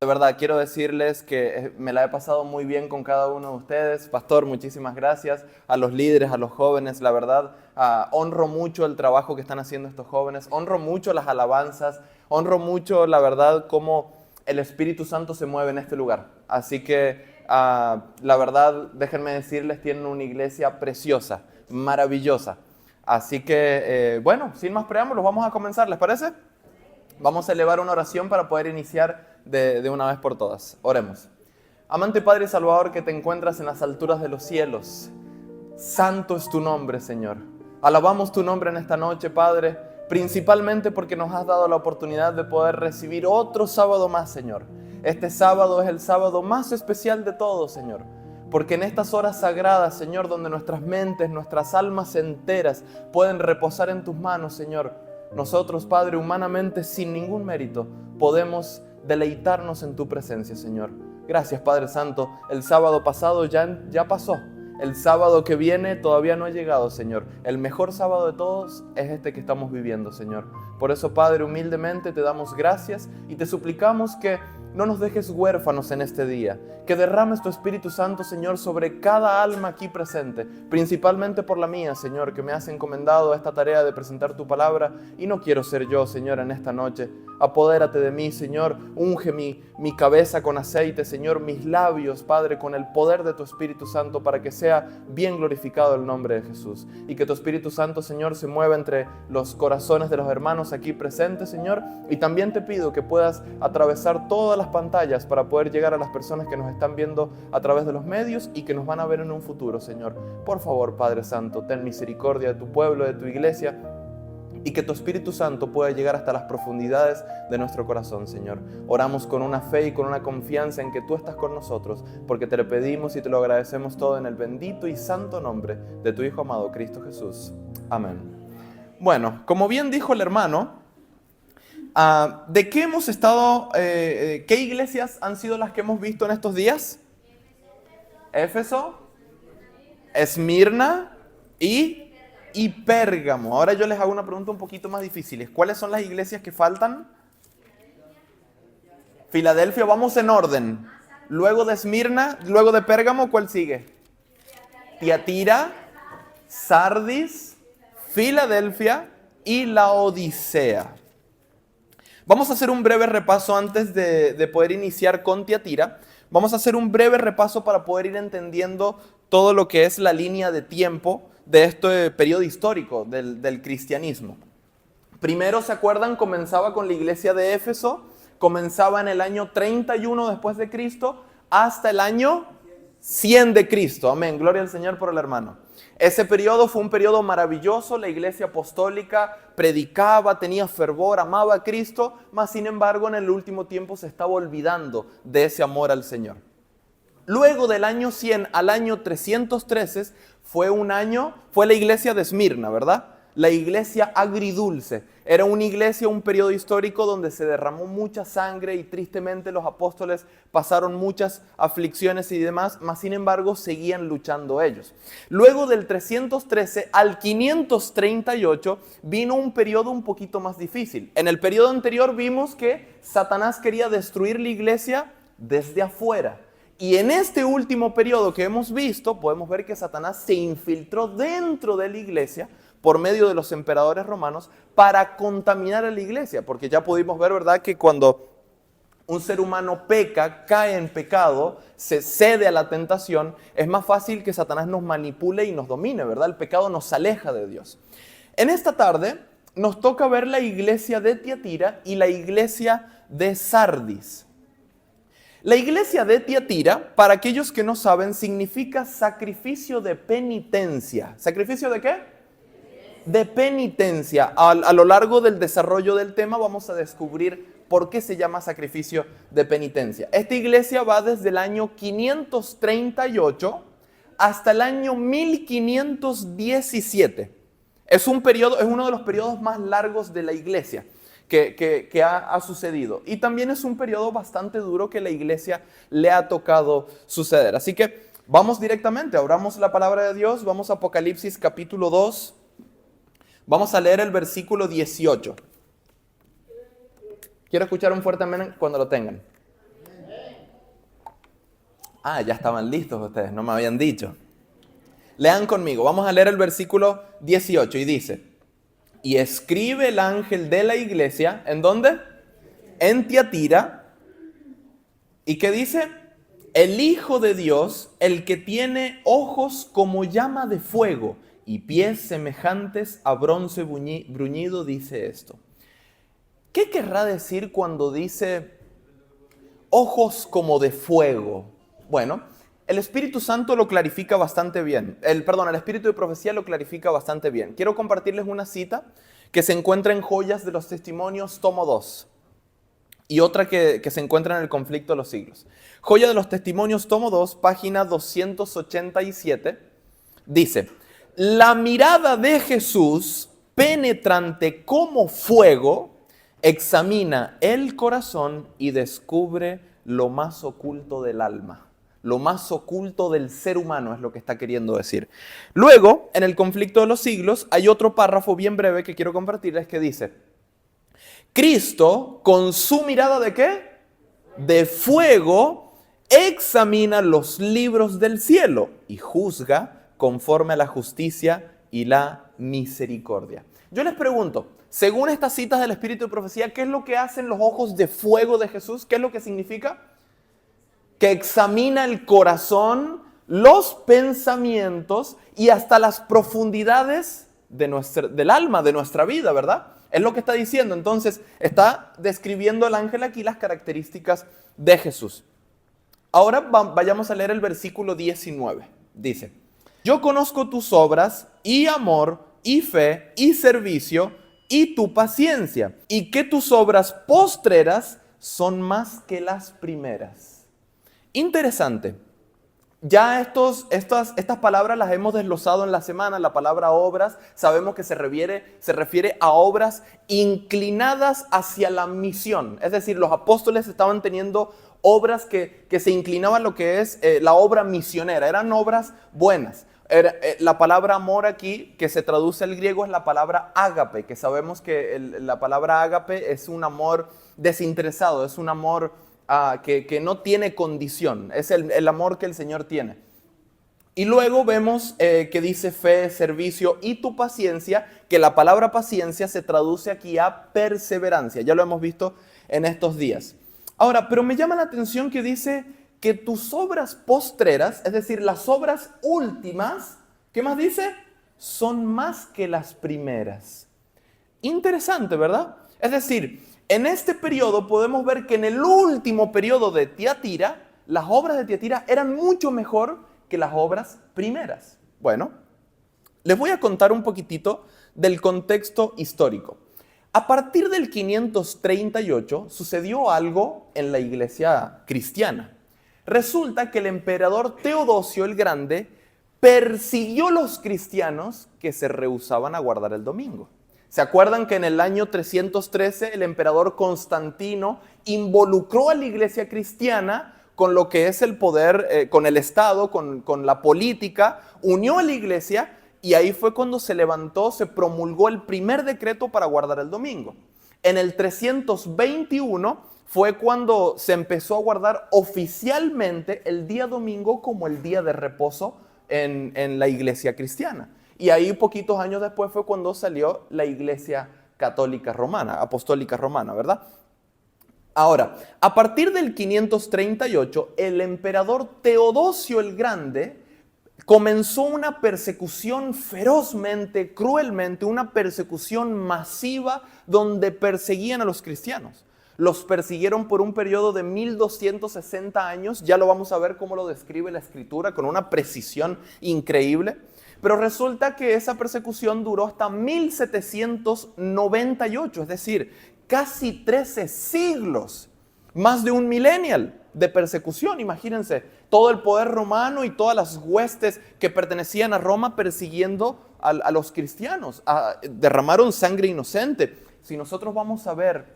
De verdad, quiero decirles que me la he pasado muy bien con cada uno de ustedes. Pastor, muchísimas gracias. A los líderes, a los jóvenes, la verdad, honro mucho el trabajo que están haciendo estos jóvenes. Honro mucho las alabanzas. Honro mucho, la verdad, cómo el Espíritu Santo se mueve en este lugar. Así que, la verdad, déjenme decirles, tienen una iglesia preciosa, maravillosa. Así que, bueno, sin más preámbulos, vamos a comenzar, ¿les parece? Vamos a elevar una oración para poder iniciar de una vez por todas. Oremos. Amante Padre y Salvador que te encuentras en las alturas de los cielos, santo es tu nombre, Señor. Alabamos tu nombre en esta noche, Padre, principalmente porque nos has dado la oportunidad de poder recibir otro sábado más, Señor. Este sábado es el sábado más especial de todos, Señor, porque en estas horas sagradas, Señor, donde nuestras mentes, nuestras almas enteras pueden reposar en tus manos, Señor, nosotros, Padre, humanamente, sin ningún mérito, podemos deleitarnos en tu presencia, Señor. Gracias, Padre Santo. El sábado pasado ya pasó. El sábado que viene todavía no ha llegado, Señor. El mejor sábado de todos es este que estamos viviendo, Señor. Por eso, Padre, humildemente te damos gracias y te suplicamos que no nos dejes huérfanos en este día, que derrames tu Espíritu Santo, Señor, sobre cada alma aquí presente, principalmente por la mía, Señor, que me has encomendado esta tarea de presentar tu palabra, y no quiero ser yo, Señor, en esta noche. Apodérate de mí, Señor, unge mi cabeza con aceite, Señor, mis labios, Padre, con el poder de tu Espíritu Santo, para que sea bien glorificado el nombre de Jesús, y que tu Espíritu Santo, Señor, se mueva entre los corazones de los hermanos aquí presentes, Señor, y también te pido que puedas atravesar todas las pantallas para poder llegar a las personas que nos están viendo a través de los medios y que nos van a ver en un futuro, Señor. Por favor, Padre Santo, ten misericordia de tu pueblo, de tu iglesia, y que tu Espíritu Santo pueda llegar hasta las profundidades de nuestro corazón, Señor. Oramos con una fe y con una confianza en que tú estás con nosotros, porque te lo pedimos y te lo agradecemos todo en el bendito y santo nombre de tu Hijo amado, Cristo Jesús. Amén. Bueno, como bien dijo el hermano, ¿de qué hemos estado, qué iglesias han sido las que hemos visto en estos días? Éfeso, Esmirna y Pérgamo. Ahora yo les hago una pregunta un poquito más difícil. ¿Cuáles son las iglesias que faltan? Filadelfia, vamos en orden. Luego de Esmirna, luego de Pérgamo, ¿cuál sigue? Tiatira, Sardis, Filadelfia y Laodicea. Vamos a hacer un breve repaso antes de poder iniciar con Tiatira. Vamos a hacer un breve repaso para poder ir entendiendo todo lo que es la línea de tiempo de este periodo histórico del cristianismo. Primero, ¿se acuerdan? Comenzaba con la iglesia de Éfeso, comenzaba en el año 31 después de Cristo hasta el año 100 de Cristo. Amén, gloria al Señor por el hermano. Ese periodo fue un periodo maravilloso, la iglesia apostólica predicaba, tenía fervor, amaba a Cristo, mas sin embargo en el último tiempo se estaba olvidando de ese amor al Señor. Luego del año 100 al año 313 fue la iglesia de Esmirna, ¿verdad? La iglesia agridulce. Era una iglesia, un periodo histórico donde se derramó mucha sangre y tristemente los apóstoles pasaron muchas aflicciones y demás, mas sin embargo seguían luchando ellos. Luego del 313 al 538 vino un periodo un poquito más difícil. En el periodo anterior vimos que Satanás quería destruir la iglesia desde afuera. Y en este último periodo que hemos visto, podemos ver que Satanás se infiltró dentro de la iglesia por medio de los emperadores romanos para contaminar a la iglesia. Porque ya pudimos ver, ¿verdad?, que cuando un ser humano peca, cae en pecado, se cede a la tentación, es más fácil que Satanás nos manipule y nos domine, ¿verdad? El pecado nos aleja de Dios. En esta tarde nos toca ver la iglesia de Tiatira y la iglesia de Sardis. La iglesia de Tiatira, para aquellos que no saben, significa sacrificio de penitencia. ¿Sacrificio de qué? De penitencia. A lo largo del desarrollo del tema vamos a descubrir por qué se llama sacrificio de penitencia. Esta iglesia va desde el año 538 hasta el año 1517. Es uno de los periodos más largos de la iglesia que ha sucedido. Y también es un periodo bastante duro que la iglesia le ha tocado suceder. Así que vamos directamente, abramos la palabra de Dios, vamos a Apocalipsis capítulo 2. Vamos a leer el versículo 18. Quiero escuchar un fuerte amén cuando lo tengan. Ah, ya estaban listos ustedes, no me habían dicho. Lean conmigo, vamos a leer el versículo 18 y dice: y escribe el ángel de la iglesia, ¿en dónde? En Tiatira. ¿Y qué dice? El Hijo de Dios, el que tiene ojos como llama de fuego y pies semejantes a bronce bruñido, dice esto. ¿Qué querrá decir cuando dice ojos como de fuego? Bueno, el Espíritu Santo lo clarifica bastante bien. El Espíritu de Profecía lo clarifica bastante bien. Quiero compartirles una cita que se encuentra en Joyas de los Testimonios, tomo 2. Y otra que se encuentra en el Conflicto de los Siglos. Joya de los Testimonios, tomo 2, página 287, dice: la mirada de Jesús, penetrante como fuego, examina el corazón y descubre lo más oculto del alma. Lo más oculto del ser humano es lo que está queriendo decir. Luego, en el Conflicto de los Siglos, hay otro párrafo bien breve que quiero compartirles que dice: Cristo, con su mirada ¿de qué? De fuego, examina los libros del cielo y juzga conforme a la justicia y la misericordia. Yo les pregunto, según estas citas del Espíritu de Profecía, ¿qué es lo que hacen los ojos de fuego de Jesús? ¿Qué es lo que significa? Que examina el corazón, los pensamientos y hasta las profundidades del alma, de nuestra vida, ¿verdad? Es lo que está diciendo. Entonces, está describiendo el ángel aquí las características de Jesús. Ahora vayamos a leer el versículo 19. Dice: yo conozco tus obras y amor y fe y servicio y tu paciencia, y que tus obras postreras son más que las primeras. Interesante. Ya estas palabras las hemos desglosado en la semana. La palabra obras sabemos que se refiere a obras inclinadas hacia la misión. Es decir, los apóstoles estaban teniendo obras que se inclinaban a lo que es la obra misionera. Eran obras buenas. La palabra amor aquí, que se traduce al griego, es la palabra ágape, que sabemos que la palabra ágape es un amor desinteresado, es un amor que no tiene condición, es el amor que el Señor tiene. Y luego vemos que dice fe, servicio y tu paciencia, que la palabra paciencia se traduce aquí a perseverancia. Ya lo hemos visto en estos días. Ahora, pero me llama la atención que dice que tus obras postreras, es decir, las obras últimas, ¿qué más dice? Son más que las primeras. Interesante, ¿verdad? Es decir, en este periodo podemos ver que en el último periodo de Tiatira, las obras de Tiatira eran mucho mejor que las obras primeras. Bueno, les voy a contar un poquitito del contexto histórico. A partir del 538 sucedió algo en la iglesia cristiana. Resulta que el emperador Teodosio el Grande persiguió a los cristianos que se rehusaban a guardar el domingo. ¿Se acuerdan que en el año 313 el emperador Constantino involucró a la iglesia cristiana con lo que es el poder, con el Estado, con la política, unió a la iglesia y ahí fue cuando se levantó, se promulgó el primer decreto para guardar el domingo. En el 321 fue cuando se empezó a guardar oficialmente el día domingo como el día de reposo en la iglesia cristiana. Y ahí poquitos años después fue cuando salió la iglesia católica romana, apostólica romana, ¿verdad? Ahora, a partir del 538, el emperador Teodosio el Grande comenzó una persecución ferozmente, cruelmente, una persecución masiva donde perseguían a los cristianos. Los persiguieron por un periodo de 1260 años, ya lo vamos a ver cómo lo describe la Escritura con una precisión increíble. Pero resulta que esa persecución duró hasta 1798, es decir, casi 13 siglos, más de un millennial de persecución. Imagínense, todo el poder romano y todas las huestes que pertenecían a Roma persiguiendo a los cristianos. Derramaron sangre inocente. Si nosotros vamos a ver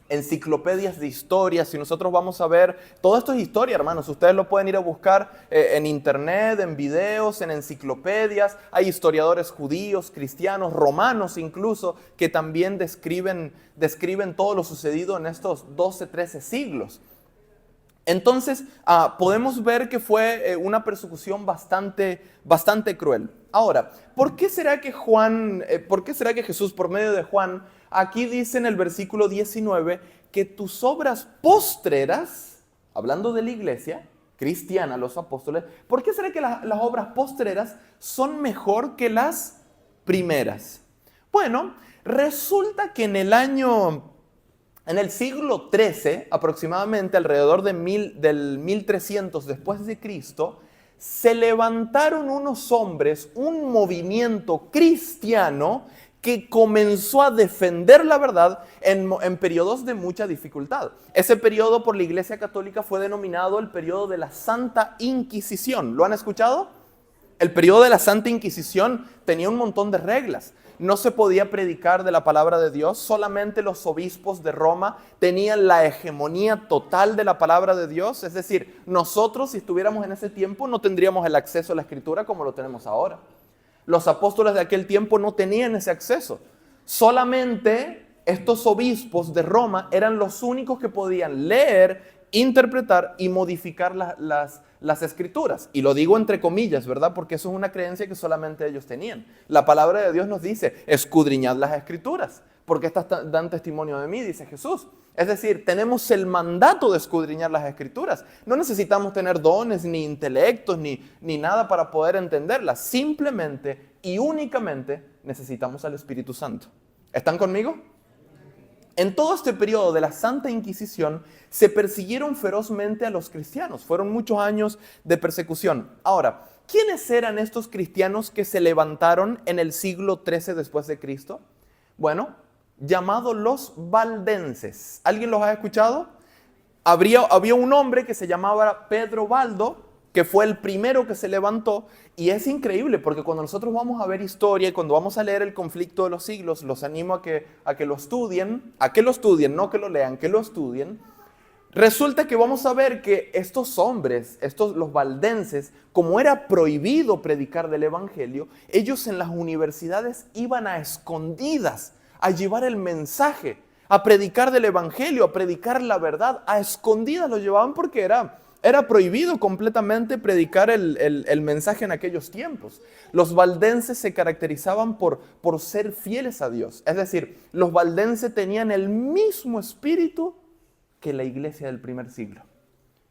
enciclopedias de historia, si nosotros vamos a ver, todo esto es historia, hermanos, ustedes lo pueden ir a buscar en internet, en videos, en enciclopedias, hay historiadores judíos, cristianos, romanos incluso, que también describen todo lo sucedido en estos 12, 13 siglos. Entonces, podemos ver que fue una persecución bastante cruel. Ahora, ¿por qué será que Jesús, por medio de Juan, aquí dice en el versículo 19, que tus obras postreras, hablando de la iglesia cristiana, los apóstoles, ¿por qué será que las obras postreras son mejor que las primeras? Bueno, resulta que en el siglo XIII, aproximadamente alrededor del 1300 después de Cristo, se levantaron unos hombres, un movimiento cristiano que comenzó a defender la verdad en periodos de mucha dificultad. Ese periodo por la Iglesia Católica fue denominado el periodo de la Santa Inquisición. ¿Lo han escuchado? El periodo de la Santa Inquisición tenía un montón de reglas. No se podía predicar de la palabra de Dios, solamente los obispos de Roma tenían la hegemonía total de la palabra de Dios. Es decir, nosotros, si estuviéramos en ese tiempo, no tendríamos el acceso a la Escritura como lo tenemos ahora. Los apóstoles de aquel tiempo no tenían ese acceso. Solamente estos obispos de Roma eran los únicos que podían leer, interpretar y modificar las escrituras. Y lo digo entre comillas, ¿verdad? Porque eso es una creencia que solamente ellos tenían. La palabra de Dios nos dice, escudriñad las escrituras, porque estas dan testimonio de mí, dice Jesús. Es decir, tenemos el mandato de escudriñar las escrituras. No necesitamos tener dones, ni intelectos, ni nada para poder entenderlas. Simplemente y únicamente necesitamos al Espíritu Santo. ¿Están conmigo? En todo este periodo de la Santa Inquisición se persiguieron ferozmente a los cristianos. Fueron muchos años de persecución. Ahora, ¿quiénes eran estos cristianos que se levantaron en el siglo XIII después de Cristo? Bueno, llamados los valdenses. ¿Alguien los ha escuchado? Había un hombre que se llamaba Pedro Baldo, que fue el primero que se levantó, y es increíble porque cuando nosotros vamos a ver historia y cuando vamos a leer el conflicto de los siglos, los animo a que lo estudien, no que lo lean, que lo estudien. Resulta que vamos a ver que estos hombres, los valdenses, como era prohibido predicar del evangelio, ellos en las universidades iban a escondidas a llevar el mensaje, a predicar del evangelio, a predicar la verdad, a escondidas lo llevaban porque era prohibido completamente predicar el mensaje en aquellos tiempos. Los valdenses se caracterizaban por ser fieles a Dios. Es decir, los valdenses tenían el mismo espíritu que la iglesia del primer siglo,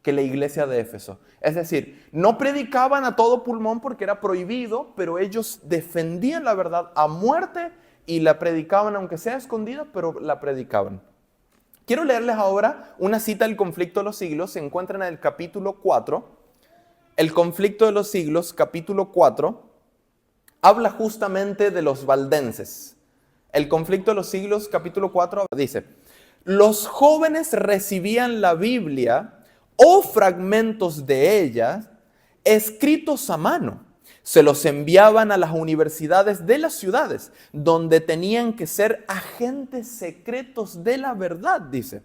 que la iglesia de Éfeso. Es decir, no predicaban a todo pulmón porque era prohibido, pero ellos defendían la verdad a muerte y la predicaban, aunque sea escondida, pero la predicaban. Quiero leerles ahora una cita del conflicto de los siglos. Se encuentra en el capítulo 4. El conflicto de los siglos, capítulo 4, habla justamente de los valdenses. El conflicto de los siglos, capítulo 4, dice: los jóvenes recibían la Biblia o fragmentos de ella escritos a mano. Se los enviaban a las universidades de las ciudades, donde tenían que ser agentes secretos de la verdad, dice.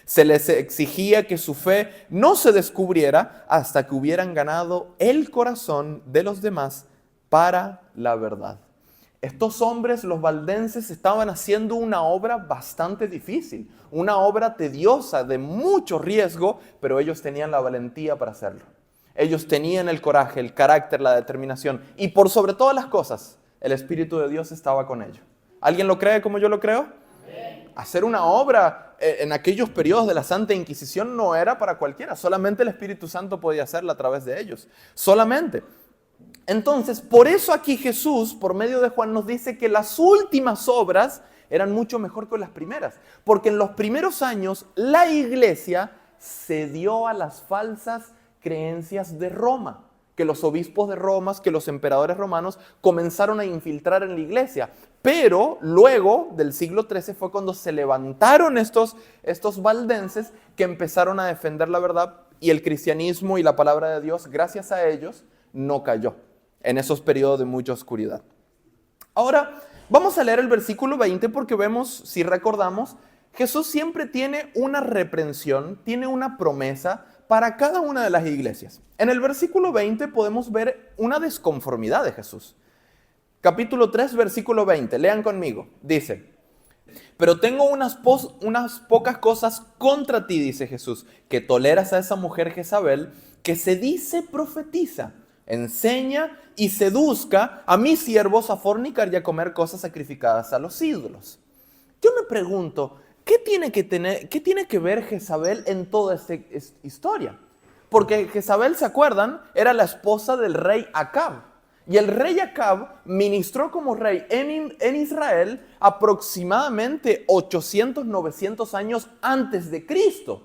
Se les exigía que su fe no se descubriera hasta que hubieran ganado el corazón de los demás para la verdad. Estos hombres, los valdenses, estaban haciendo una obra bastante difícil, una obra tediosa, de mucho riesgo, pero ellos tenían la valentía para hacerlo. Ellos tenían el coraje, el carácter, la determinación, y por sobre todas las cosas, el Espíritu de Dios estaba con ellos. ¿Alguien lo cree como yo lo creo? hacer una obra en aquellos periodos de la Santa Inquisición no era para cualquiera. Solamente el Espíritu Santo podía hacerla a través de ellos. Solamente. Entonces, por eso aquí Jesús, por medio de Juan, nos dice que las últimas obras eran mucho mejor que las primeras. Porque en los primeros años la iglesia cedió a las falsas creencias de Roma. Que los obispos de Roma, que los emperadores romanos comenzaron a infiltrar en la iglesia. Pero luego del siglo XIII fue cuando se levantaron estos valdenses que empezaron a defender la verdad, y el cristianismo y la palabra de Dios, gracias a ellos, no cayó en esos periodos de mucha oscuridad. Ahora, vamos a leer el versículo 20 porque vemos, si recordamos, Jesús siempre tiene una reprensión, tiene una promesa para cada una de las iglesias. En el versículo 20 podemos ver una desconformidad de Jesús. Capítulo 3, versículo 20, lean conmigo. Dice: pero tengo unas pocas cosas contra ti, dice Jesús, que toleras a esa mujer Jezabel, que se dice profetiza, enseña y seduzca a mis siervos a fornicar y a comer cosas sacrificadas a los ídolos. Yo me pregunto, ¿qué tiene que ver Jezabel en toda esta historia? Porque Jezabel, ¿se acuerdan? Era la esposa del rey Acab. Y el rey Acab ministró como rey en Israel aproximadamente 800, 900 años antes de Cristo.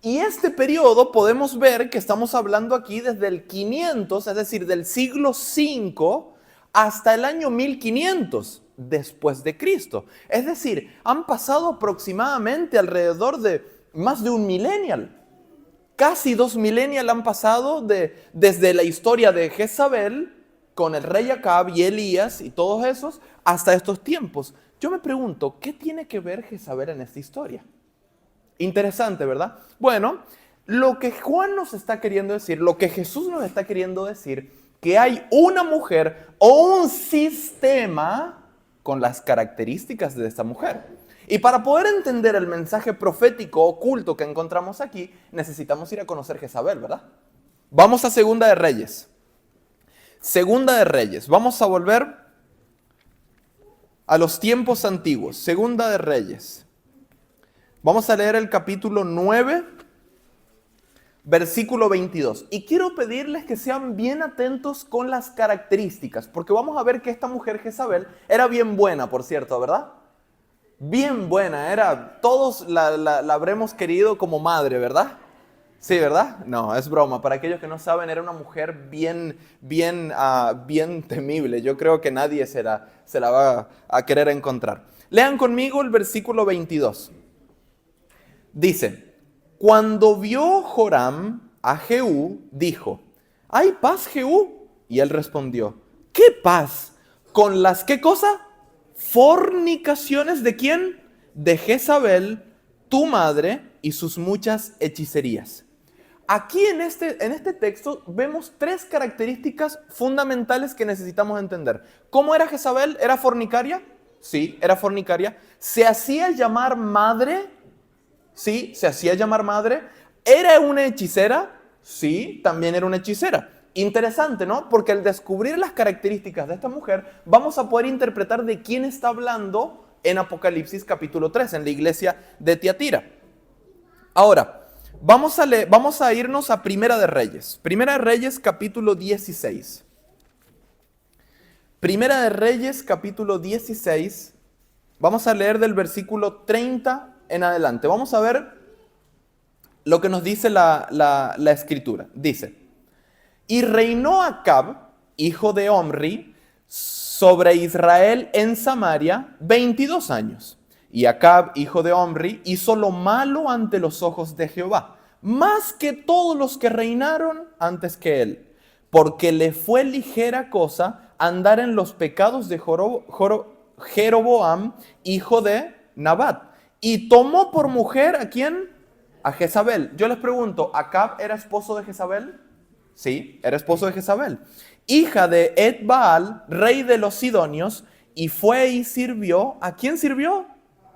Y este periodo podemos ver que estamos hablando aquí desde el 500, es decir, del siglo V hasta el año 1500 después de Cristo. Es decir, han pasado aproximadamente alrededor de más de un millennial. Casi 2 millennials han pasado desde la historia de Jezabel con el rey Acab y Elías y todos esos hasta estos tiempos. Yo me pregunto, ¿qué tiene que ver Jezabel en esta historia? Interesante, ¿verdad? Bueno, lo que Juan nos está queriendo decir, lo que Jesús nos está queriendo decir, que hay una mujer o un sistema con las características de esta mujer. Y para poder entender el mensaje profético oculto que encontramos aquí, necesitamos ir a conocer Jezabel, ¿verdad? Vamos a Segunda de Reyes. Segunda de Reyes. Vamos a volver a los tiempos antiguos. Segunda de Reyes. Vamos a leer el capítulo 9, versículo 22. Y quiero pedirles que sean bien atentos con las características, porque vamos a ver que esta mujer Jezabel era bien buena, por cierto, ¿verdad? Bien buena, todos la habremos querido como madre, ¿verdad? Sí, ¿verdad? No, es broma. Para aquellos que no saben, era una mujer bien temible. Yo creo que nadie se la va a querer encontrar. Lean conmigo el versículo 22. Dice: cuando vio Joram a Jehú, dijo: ¿hay paz, Jehú? Y él respondió: ¿qué paz? ¿Con las qué cosa? Fornicaciones de ¿quién? De Jezabel, tu madre, y sus muchas hechicerías. Aquí en este texto vemos 3 características fundamentales que necesitamos entender. ¿Cómo era Jezabel? ¿Era fornicaria? Sí, era fornicaria. ¿Se hacía llamar madre? Sí, se hacía llamar madre. ¿Era una hechicera? Sí, también era una hechicera. Interesante, ¿no? Porque al descubrir las características de esta mujer, vamos a poder interpretar de quién está hablando en Apocalipsis capítulo 3, en la iglesia de Tiatira. Ahora, vamos a irnos a Primera de Reyes. Primera de Reyes capítulo 16. Primera de Reyes capítulo 16. Vamos a leer del versículo 30 en adelante. Vamos a ver lo que nos dice la escritura. Dice: y reinó Acab, hijo de Omri, sobre Israel en Samaria 22 años. Y Acab, hijo de Omri, hizo lo malo ante los ojos de Jehová, más que todos los que reinaron antes que él, porque le fue ligera cosa andar en los pecados de Jeroboam, hijo de Nabat, y tomó por mujer ¿a quién? A Jezabel. Yo les pregunto, ¿Acab era esposo de Jezabel? Sí, era esposo de Jezabel, hija de Etbaal, rey de los Sidonios, y fue y sirvió. ¿A quién sirvió?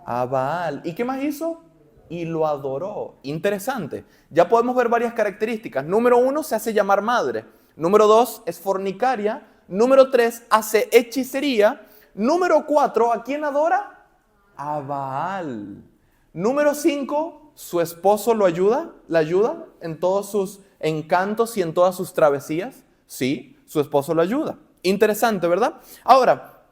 A Baal. ¿Y qué más hizo? Y lo adoró. Interesante. Ya podemos ver varias características. Número 1, se hace llamar madre. Número 2, es fornicaria. Número 3, hace hechicería. Número 4, ¿a quién adora? A Baal. Número 5, su esposo la ayuda en todos sus encantos y en todas sus travesías. Sí, su esposo lo ayuda. Interesante, ¿verdad? Ahora,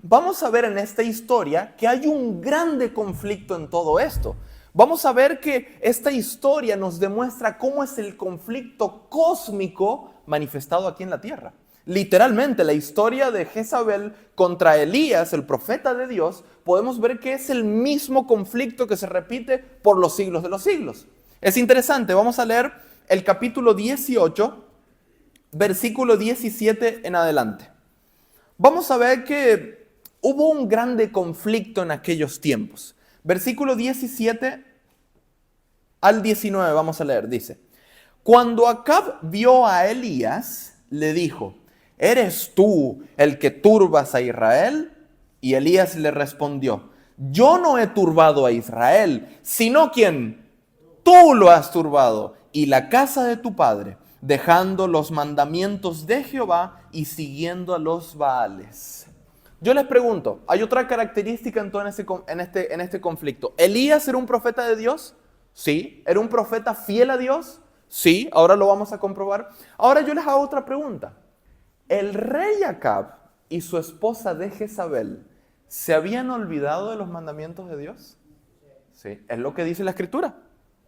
vamos a ver en esta historia que hay un grande conflicto en todo esto. Vamos a ver que esta historia nos demuestra cómo es el conflicto cósmico manifestado aquí en la tierra. Literalmente, la historia de Jezabel contra Elías, el profeta de Dios, podemos ver que es el mismo conflicto que se repite por los siglos de los siglos. Es interesante, vamos a leer el capítulo 18, versículo 17 en adelante. Vamos a ver que hubo un grande conflicto en aquellos tiempos. Versículo 17 al 19 vamos a leer, dice: Cuando Acab vio a Elías, le dijo: ¿eres tú el que turbas a Israel? Y Elías le respondió: yo no he turbado a Israel, sino quien tú lo has turbado, y la casa de tu padre, dejando los mandamientos de Jehová y siguiendo a los Baales. Yo les pregunto, ¿hay otra característica en todo en este conflicto? ¿Elías era un profeta de Dios? Sí. ¿Era un profeta fiel a Dios? Sí. Ahora lo vamos a comprobar. Ahora yo les hago otra pregunta. ¿El rey Acab y su esposa de Jezabel se habían olvidado de los mandamientos de Dios? Sí. Es lo que dice la Escritura.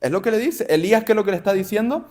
Es lo que le dice. Elías, ¿qué es lo que le está diciendo?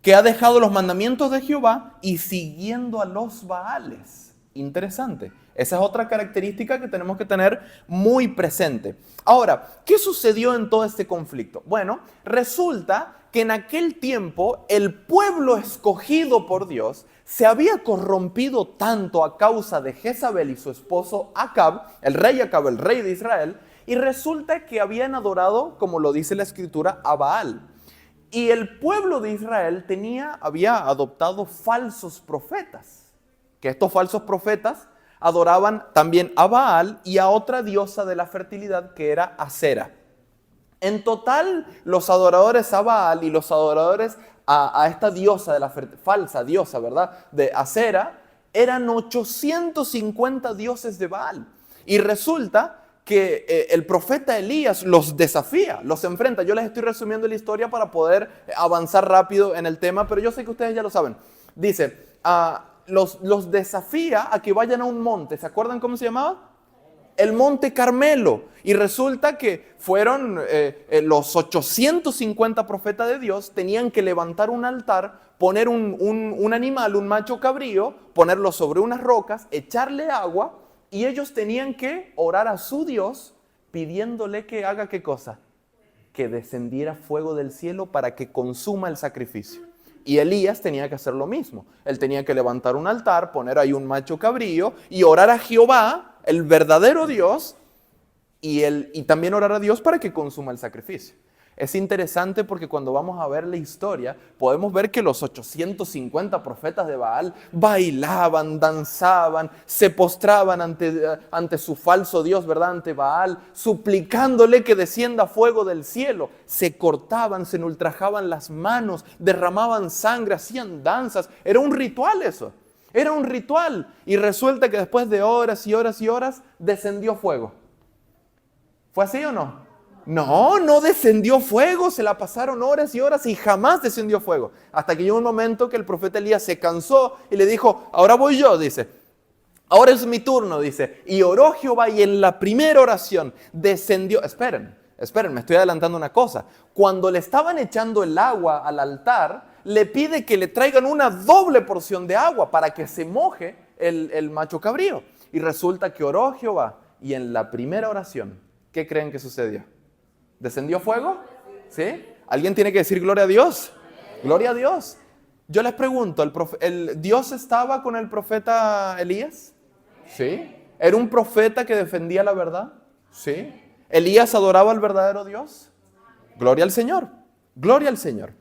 Que ha dejado los mandamientos de Jehová y siguiendo a los Baales. Interesante. Esa es otra característica que tenemos que tener muy presente. Ahora, ¿qué sucedió en todo este conflicto? Bueno, resulta que en aquel tiempo el pueblo escogido por Dios se había corrompido tanto a causa de Jezabel y su esposo Acab, el rey Acab, el rey de Israel, y resulta que habían adorado, como lo dice la Escritura, a Baal. Y el pueblo de Israel había adoptado falsos profetas. Que estos falsos profetas adoraban también a Baal y a otra diosa de la fertilidad que era Acera. En total, los adoradores a Baal y los adoradores a esta diosa de la falsa diosa, ¿verdad? De Acera, eran 850 dioses de Baal. Y resulta que el profeta Elías los desafía, los enfrenta. Yo les estoy resumiendo la historia para poder avanzar rápido en el tema, pero yo sé que ustedes ya lo saben. Dice, los desafía a que vayan a un monte. ¿Se acuerdan cómo se llamaba? El Monte Carmelo. Y resulta que fueron los 850 profetas de Dios, tenían que levantar un altar, poner un animal, un macho cabrío, ponerlo sobre unas rocas, echarle agua, y ellos tenían que orar a su Dios pidiéndole que haga ¿qué cosa? Que descendiera fuego del cielo para que consuma el sacrificio. Y Elías tenía que hacer lo mismo. Él tenía que levantar un altar, poner ahí un macho cabrío y orar a Jehová, el verdadero Dios, y también orar a Dios para que consuma el sacrificio. Es interesante porque cuando vamos a ver la historia, podemos ver que los 850 profetas de Baal bailaban, danzaban, se postraban ante su falso Dios, ¿verdad? Ante Baal, suplicándole que descienda fuego del cielo. Se cortaban, se ultrajaban las manos, derramaban sangre, hacían danzas. Era un ritual eso. Era un ritual. Y resulta que después de horas y horas y horas, descendió fuego. ¿Fue así o no? No descendió fuego, se la pasaron horas y horas y jamás descendió fuego. Hasta que llegó un momento que el profeta Elías se cansó y le dijo, ahora voy yo, dice. Ahora es mi turno, dice. Y oró Jehová y en la primera oración descendió. Esperen, me estoy adelantando una cosa. Cuando le estaban echando el agua al altar, le pide que le traigan una doble porción de agua para que se moje el macho cabrío. Y resulta que oró Jehová y en la primera oración, ¿qué creen que sucedió? ¿Descendió fuego? ¿Sí? ¿Alguien tiene que decir gloria a Dios? Gloria a Dios. Yo les pregunto, ¿Dios estaba con el profeta Elías? Sí. ¿Era un profeta que defendía la verdad? Sí. ¿Elías adoraba al verdadero Dios? Gloria al Señor. Gloria al Señor.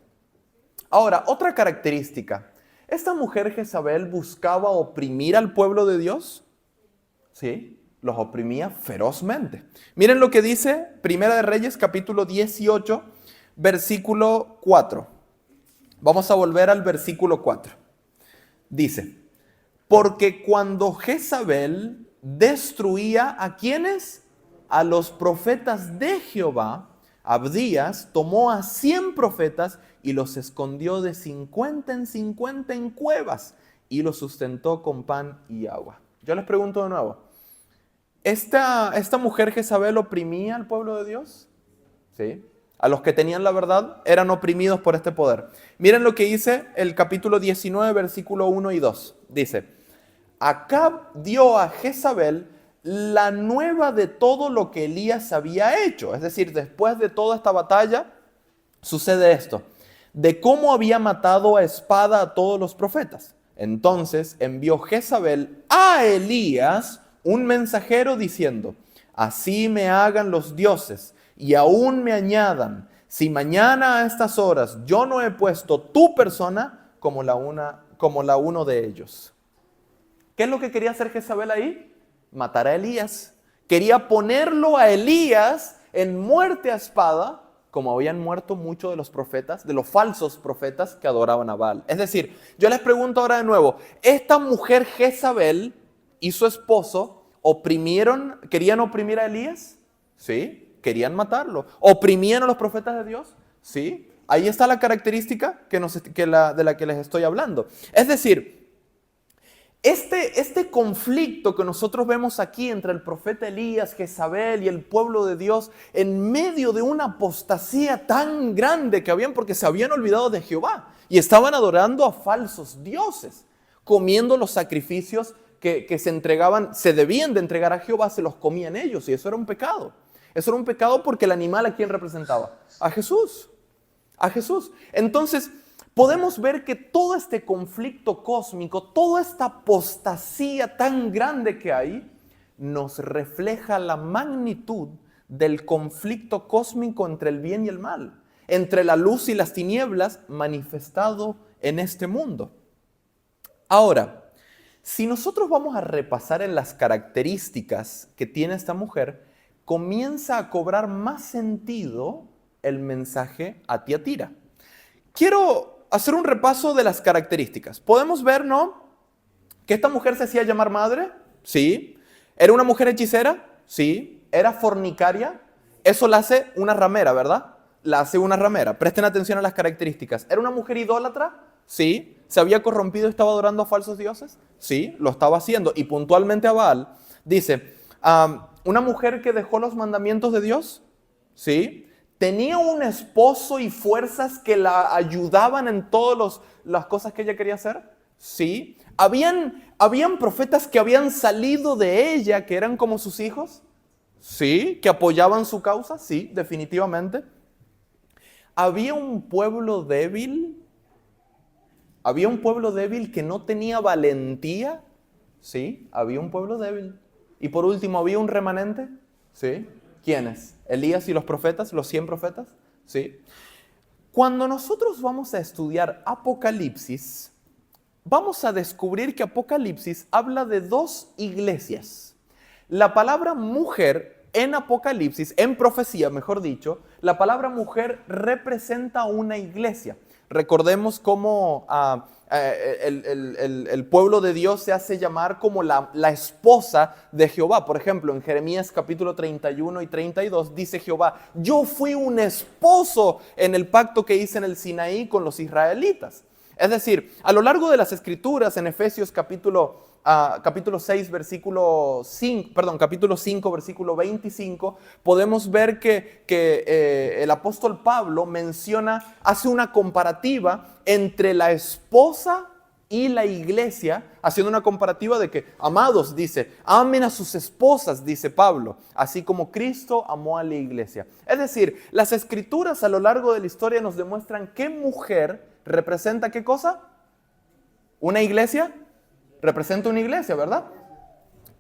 Ahora, otra característica. ¿Esta mujer Jezabel buscaba oprimir al pueblo de Dios? Sí. Los oprimía ferozmente. Miren lo que dice Primera de Reyes, capítulo 18, versículo 4. Vamos a volver al versículo 4. Dice, porque cuando Jezabel destruía a ¿quiénes? a los profetas de Jehová, Abdías tomó a 100 profetas y los escondió de 50 en 50 en cuevas y los sustentó con pan y agua. Yo les pregunto de nuevo, ¿esta mujer Jezabel oprimía al pueblo de Dios? ¿Sí? A los que tenían la verdad eran oprimidos por este poder. Miren lo que dice el capítulo 19, versículo 1 y 2. Dice, Acab dio a Jezabel la nueva de todo lo que Elías había hecho. Es decir, después de toda esta batalla, sucede esto, de cómo había matado a espada a todos los profetas. Entonces envió Jezabel a Elías un mensajero diciendo, así me hagan los dioses y aún me añadan, si mañana a estas horas yo no he puesto tu persona como la uno de ellos. ¿Qué es lo que quería hacer Jezabel ahí? Matar a Elías. Quería ponerlo a Elías en muerte a espada, como habían muerto muchos de los profetas, de los falsos profetas que adoraban a Baal. Es decir, yo les pregunto ahora de nuevo, ¿esta mujer Jezabel y su esposo querían oprimir a Elías? Sí. ¿Querían matarlo? ¿Oprimían a los profetas de Dios? Sí. Ahí está la característica de la que les estoy hablando. Es decir, este conflicto que nosotros vemos aquí entre el profeta Elías, Jezabel y el pueblo de Dios, en medio de una apostasía tan grande que habían, porque se habían olvidado de Jehová y estaban adorando a falsos dioses, comiendo los sacrificios que se debían de entregar a Jehová, se los comían ellos, y eso era un pecado. Eso era un pecado porque el animal, ¿a quién representaba? A Jesús. A Jesús. Entonces, podemos ver que todo este conflicto cósmico, toda esta apostasía tan grande que hay, nos refleja la magnitud del conflicto cósmico entre el bien y el mal, entre la luz y las tinieblas manifestado en este mundo. Ahora, si nosotros vamos a repasar en las características que tiene esta mujer, comienza a cobrar más sentido el mensaje a Tiatira. Quiero hacer un repaso de las características. Podemos ver, ¿no?, que esta mujer se hacía llamar madre. Sí. ¿Era una mujer hechicera? Sí. ¿Era fornicaria? Eso la hace una ramera, ¿verdad? La hace una ramera. Presten atención a las características. ¿Era una mujer idólatra? Sí. ¿Se había corrompido y estaba adorando a falsos dioses? Sí, lo estaba haciendo. Y puntualmente a Baal. Dice, ¿una mujer que dejó los mandamientos de Dios? Sí. ¿Tenía un esposo y fuerzas que la ayudaban en todas las cosas que ella quería hacer? Sí. ¿Habían profetas que habían salido de ella, que eran como sus hijos? Sí. ¿Que apoyaban su causa? Sí, definitivamente. ¿Había un pueblo débil? ¿Había un pueblo débil que no tenía valentía? Sí, había un pueblo débil. Y por último, ¿había un remanente? Sí. ¿Quiénes? ¿Elías y los profetas? ¿Los 100 profetas? Sí. Cuando nosotros vamos a estudiar Apocalipsis, vamos a descubrir que Apocalipsis habla de dos iglesias. La palabra mujer en Apocalipsis, en profecía mejor dicho, la palabra mujer representa una iglesia. Recordemos cómo el pueblo de Dios se hace llamar como la esposa de Jehová. Por ejemplo, en Jeremías capítulo 31 y 32 dice Jehová, yo fui un esposo en el pacto que hice en el Sinaí con los israelitas. Es decir, a lo largo de las escrituras, en Efesios capítulo 6, versículo 5, capítulo 5, versículo 25, podemos ver que el apóstol Pablo hace una comparativa entre la esposa y la iglesia, haciendo una comparativa de que, amados, dice, amen a sus esposas, dice Pablo, así como Cristo amó a la iglesia. Es decir, las escrituras a lo largo de la historia nos demuestran que mujer representa ¿qué cosa? ¿Una iglesia? Representa una iglesia, ¿verdad?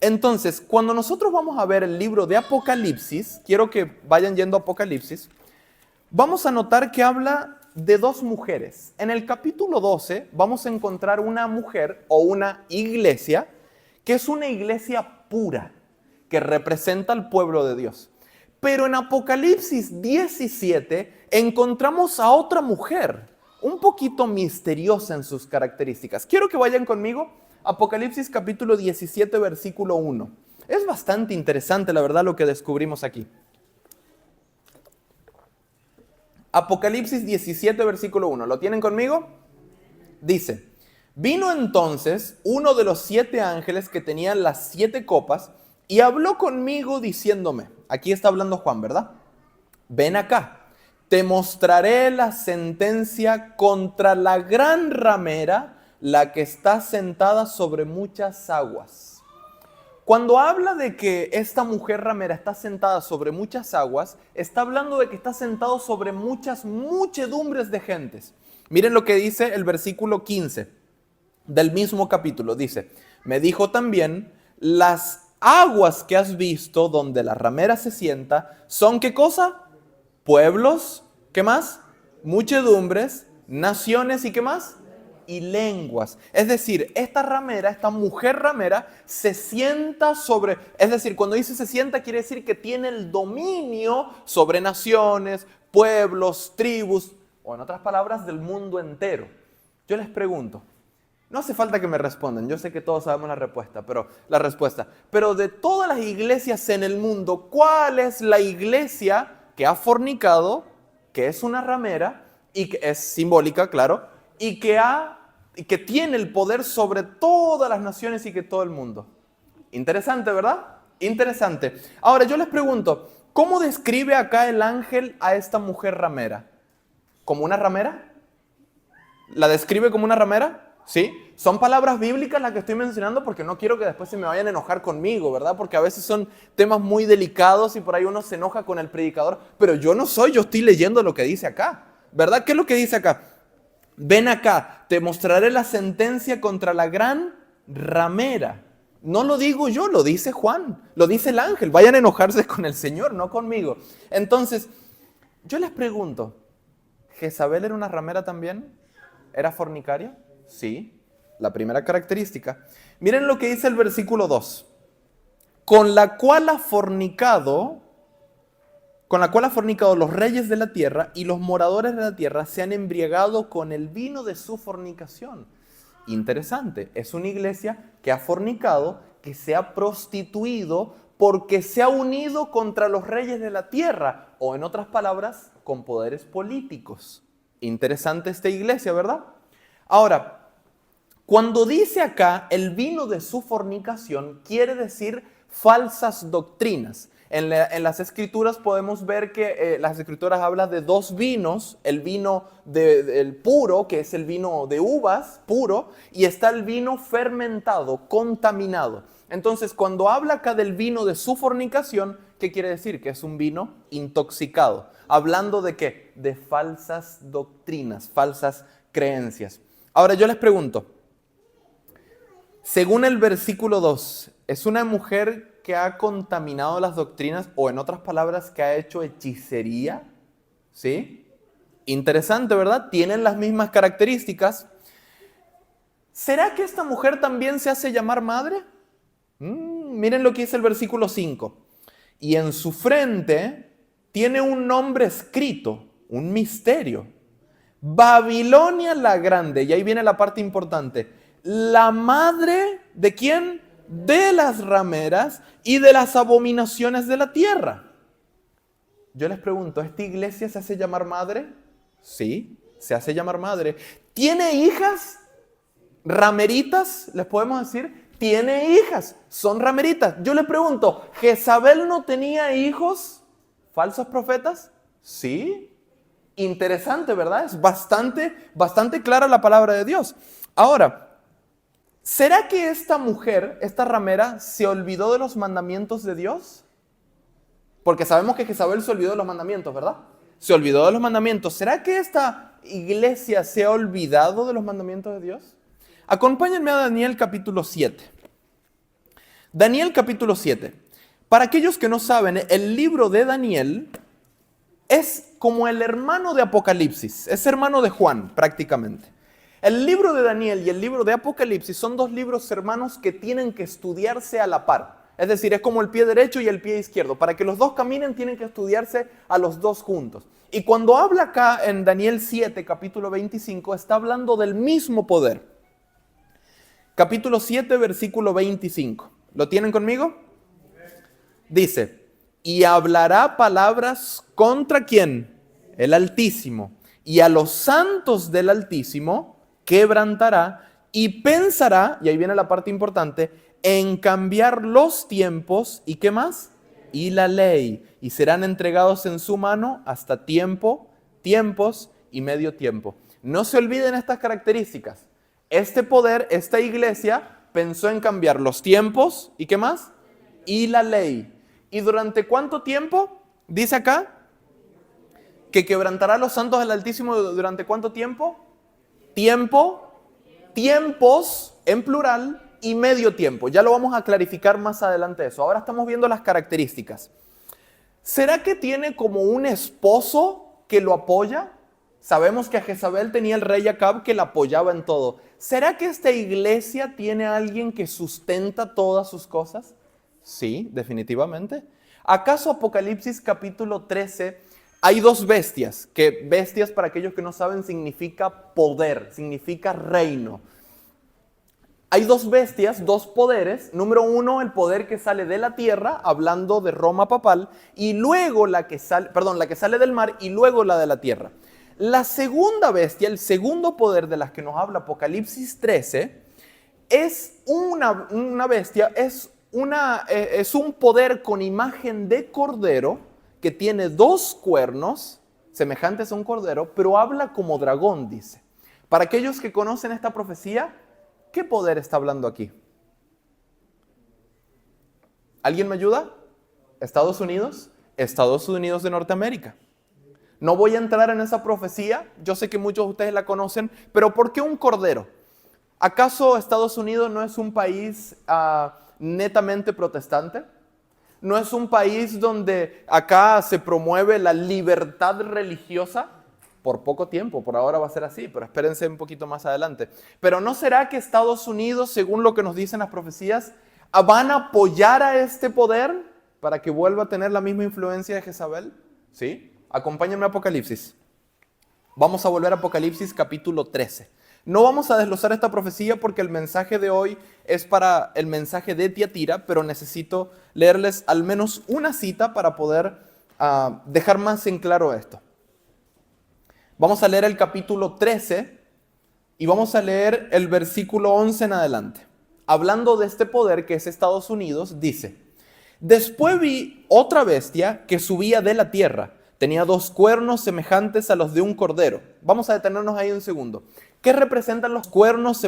Entonces, cuando nosotros vamos a ver el libro de Apocalipsis, quiero que vayan yendo a Apocalipsis, vamos a notar que habla de dos mujeres. En el capítulo 12 vamos a encontrar una mujer o una iglesia que es una iglesia pura, que representa al pueblo de Dios. Pero en Apocalipsis 17 encontramos a otra mujer, un poquito misteriosa en sus características. Quiero que vayan conmigo a Apocalipsis capítulo 17, versículo 1. Es bastante interesante, la verdad, lo que descubrimos aquí. Apocalipsis 17, versículo 1. ¿Lo tienen conmigo? Dice, vino entonces uno de los 7 ángeles que tenían las 7 copas y habló conmigo diciéndome, aquí está hablando Juan, ¿verdad? Ven acá, te mostraré la sentencia contra la gran ramera, la que está sentada sobre muchas aguas. Cuando habla de que esta mujer ramera está sentada sobre muchas aguas, está hablando de que está sentado sobre muchas muchedumbres de gentes. Miren lo que dice el versículo 15 del mismo capítulo. Dice, me dijo también, las aguas que has visto donde la ramera se sienta, ¿son qué cosa? Pueblos, ¿qué más? Muchedumbres, naciones y ¿qué más? Y lenguas. Es decir, esta ramera, esta mujer ramera, se sienta sobre, es decir, cuando dice se sienta, quiere decir que tiene el dominio sobre naciones, pueblos, tribus, o en otras palabras, del mundo entero. Yo les pregunto, no hace falta que me respondan, yo sé que todos sabemos la respuesta, pero de todas las iglesias en el mundo, ¿cuál es la iglesia que ha fornicado, que es una ramera, y que es simbólica, claro, y que tiene el poder sobre todas las naciones y que todo el mundo? Interesante, ¿verdad? Interesante. Ahora yo les pregunto, ¿cómo describe acá el ángel a esta mujer ramera? ¿Como una ramera? ¿La describe como una ramera? ¿Sí? Son palabras bíblicas las que estoy mencionando porque no quiero que después se me vayan a enojar conmigo, ¿verdad? Porque a veces son temas muy delicados y por ahí uno se enoja con el predicador, pero yo no soy, yo estoy leyendo lo que dice acá, ¿verdad? ¿Qué es lo que dice acá? Ven acá, te mostraré la sentencia contra la gran ramera. No lo digo yo, lo dice Juan, lo dice el ángel. Vayan a enojarse con el Señor, no conmigo. Entonces, yo les pregunto, ¿Jezabel era una ramera también? ¿Era fornicaria? Sí, la primera característica. Miren lo que dice el versículo 2. Con la cual ha fornicado los reyes de la tierra y los moradores de la tierra se han embriagado con el vino de su fornicación. Interesante, es una iglesia que ha fornicado, que se ha prostituido porque se ha unido contra los reyes de la tierra, o en otras palabras, con poderes políticos. Interesante esta iglesia, ¿verdad? Ahora, cuando dice acá el vino de su fornicación, quiere decir falsas doctrinas. En las escrituras podemos ver que las escrituras hablan de 2 vinos, el vino del puro, que es el vino de uvas puro, y está el vino fermentado, contaminado. Entonces, cuando habla acá del vino de su fornicación, ¿qué quiere decir? Que es un vino intoxicado. ¿Hablando de qué? De falsas doctrinas, falsas creencias. Ahora yo les pregunto, según el versículo 2, ¿es una mujer que ha contaminado las doctrinas o en otras palabras que ha hecho hechicería? ¿Sí? Interesante, ¿verdad? Tienen las mismas características. ¿Será que esta mujer también se hace llamar madre? Miren lo que dice el versículo 5. Y en su frente tiene un nombre escrito, un misterio. Babilonia la Grande, y ahí viene la parte importante. La madre ¿de quién? De las rameras y de las abominaciones de la tierra. Yo les pregunto, ¿esta iglesia se hace llamar madre? Sí, se hace llamar madre. ¿Tiene hijas rameritas? ¿Les podemos decir? Tiene hijas, son rameritas. Yo les pregunto, ¿Jezabel no tenía hijos falsos profetas? Sí. Interesante, ¿verdad? Es bastante clara la palabra de Dios. Ahora, ¿será que esta mujer, esta ramera, se olvidó de los mandamientos de Dios? Porque sabemos que Jezabel se olvidó de los mandamientos, ¿verdad? Se olvidó de los mandamientos. ¿Será que esta iglesia se ha olvidado de los mandamientos de Dios? Acompáñenme a Daniel capítulo 7. Daniel capítulo 7. Para aquellos que no saben, el libro de Daniel es como el hermano de Apocalipsis, es hermano de Juan prácticamente. El libro de Daniel y el libro de Apocalipsis son 2 libros hermanos que tienen que estudiarse a la par. Es decir, es como el pie derecho y el pie izquierdo. Para que los 2 caminen tienen que estudiarse a los 2 juntos. Y cuando habla acá en Daniel 7, capítulo 25, está hablando del mismo poder. Capítulo 7, versículo 25. ¿Lo tienen conmigo? Dice, y hablará palabras contra ¿quién? El Altísimo. Y a los santos del Altísimo quebrantará y pensará, y ahí viene la parte importante, en cambiar los tiempos, ¿y qué más? Y la ley. Y serán entregados en su mano hasta tiempos y medio tiempo. No se olviden estas características. Este poder, esta iglesia, pensó en cambiar los tiempos, ¿y qué más? Y la ley. ¿Y durante cuánto tiempo? Dice acá, que quebrantará a los santos del Altísimo durante cuánto tiempo? Tiempos en plural y medio tiempo. Ya lo vamos a clarificar más adelante eso. Ahora estamos viendo las características. ¿Será que tiene como un esposo que lo apoya? Sabemos que a Jezabel tenía el rey Acab que la apoyaba en todo. ¿Será que esta iglesia tiene a alguien que sustenta todas sus cosas? Sí, definitivamente. ¿Acaso Apocalipsis capítulo 13 hay dos bestias? Que bestias, para aquellos que no saben, significa poder, significa reino. Hay dos bestias, dos poderes. Número uno, el poder que sale de la tierra, hablando de Roma papal, y luego la que sale del mar y luego la de la tierra. La segunda bestia, el segundo poder de las que nos habla Apocalipsis 13, es una bestia, es un poder con imagen de cordero que tiene dos cuernos, semejantes a un cordero, pero habla como dragón, dice. Para aquellos que conocen esta profecía, ¿qué poder está hablando aquí? ¿Alguien me ayuda? ¿Estados Unidos? Estados Unidos de Norteamérica. No voy a entrar en esa profecía, yo sé que muchos de ustedes la conocen, pero ¿por qué un cordero? ¿Acaso Estados Unidos no es un país netamente protestante? ¿No es un país donde acá se promueve la libertad religiosa? Por poco tiempo, por ahora va a ser así, pero espérense un poquito más adelante. Pero ¿no será que Estados Unidos, según lo que nos dicen las profecías, van a apoyar a este poder para que vuelva a tener la misma influencia de Jezabel? ¿Sí? Acompáñenme a Apocalipsis. Vamos a volver a Apocalipsis capítulo 13. No vamos a desglosar esta profecía porque el mensaje de hoy es para el mensaje de Tiatira, pero necesito leerles al menos una cita para poder dejar más en claro esto. Vamos a leer el capítulo 13 y vamos a leer el versículo 11 en adelante. Hablando de este poder que es Estados Unidos, dice: Después vi otra bestia que subía de la tierra. Tenía dos cuernos semejantes a los de un cordero. Vamos a detenernos ahí un segundo. ¿Qué representan los cuernos?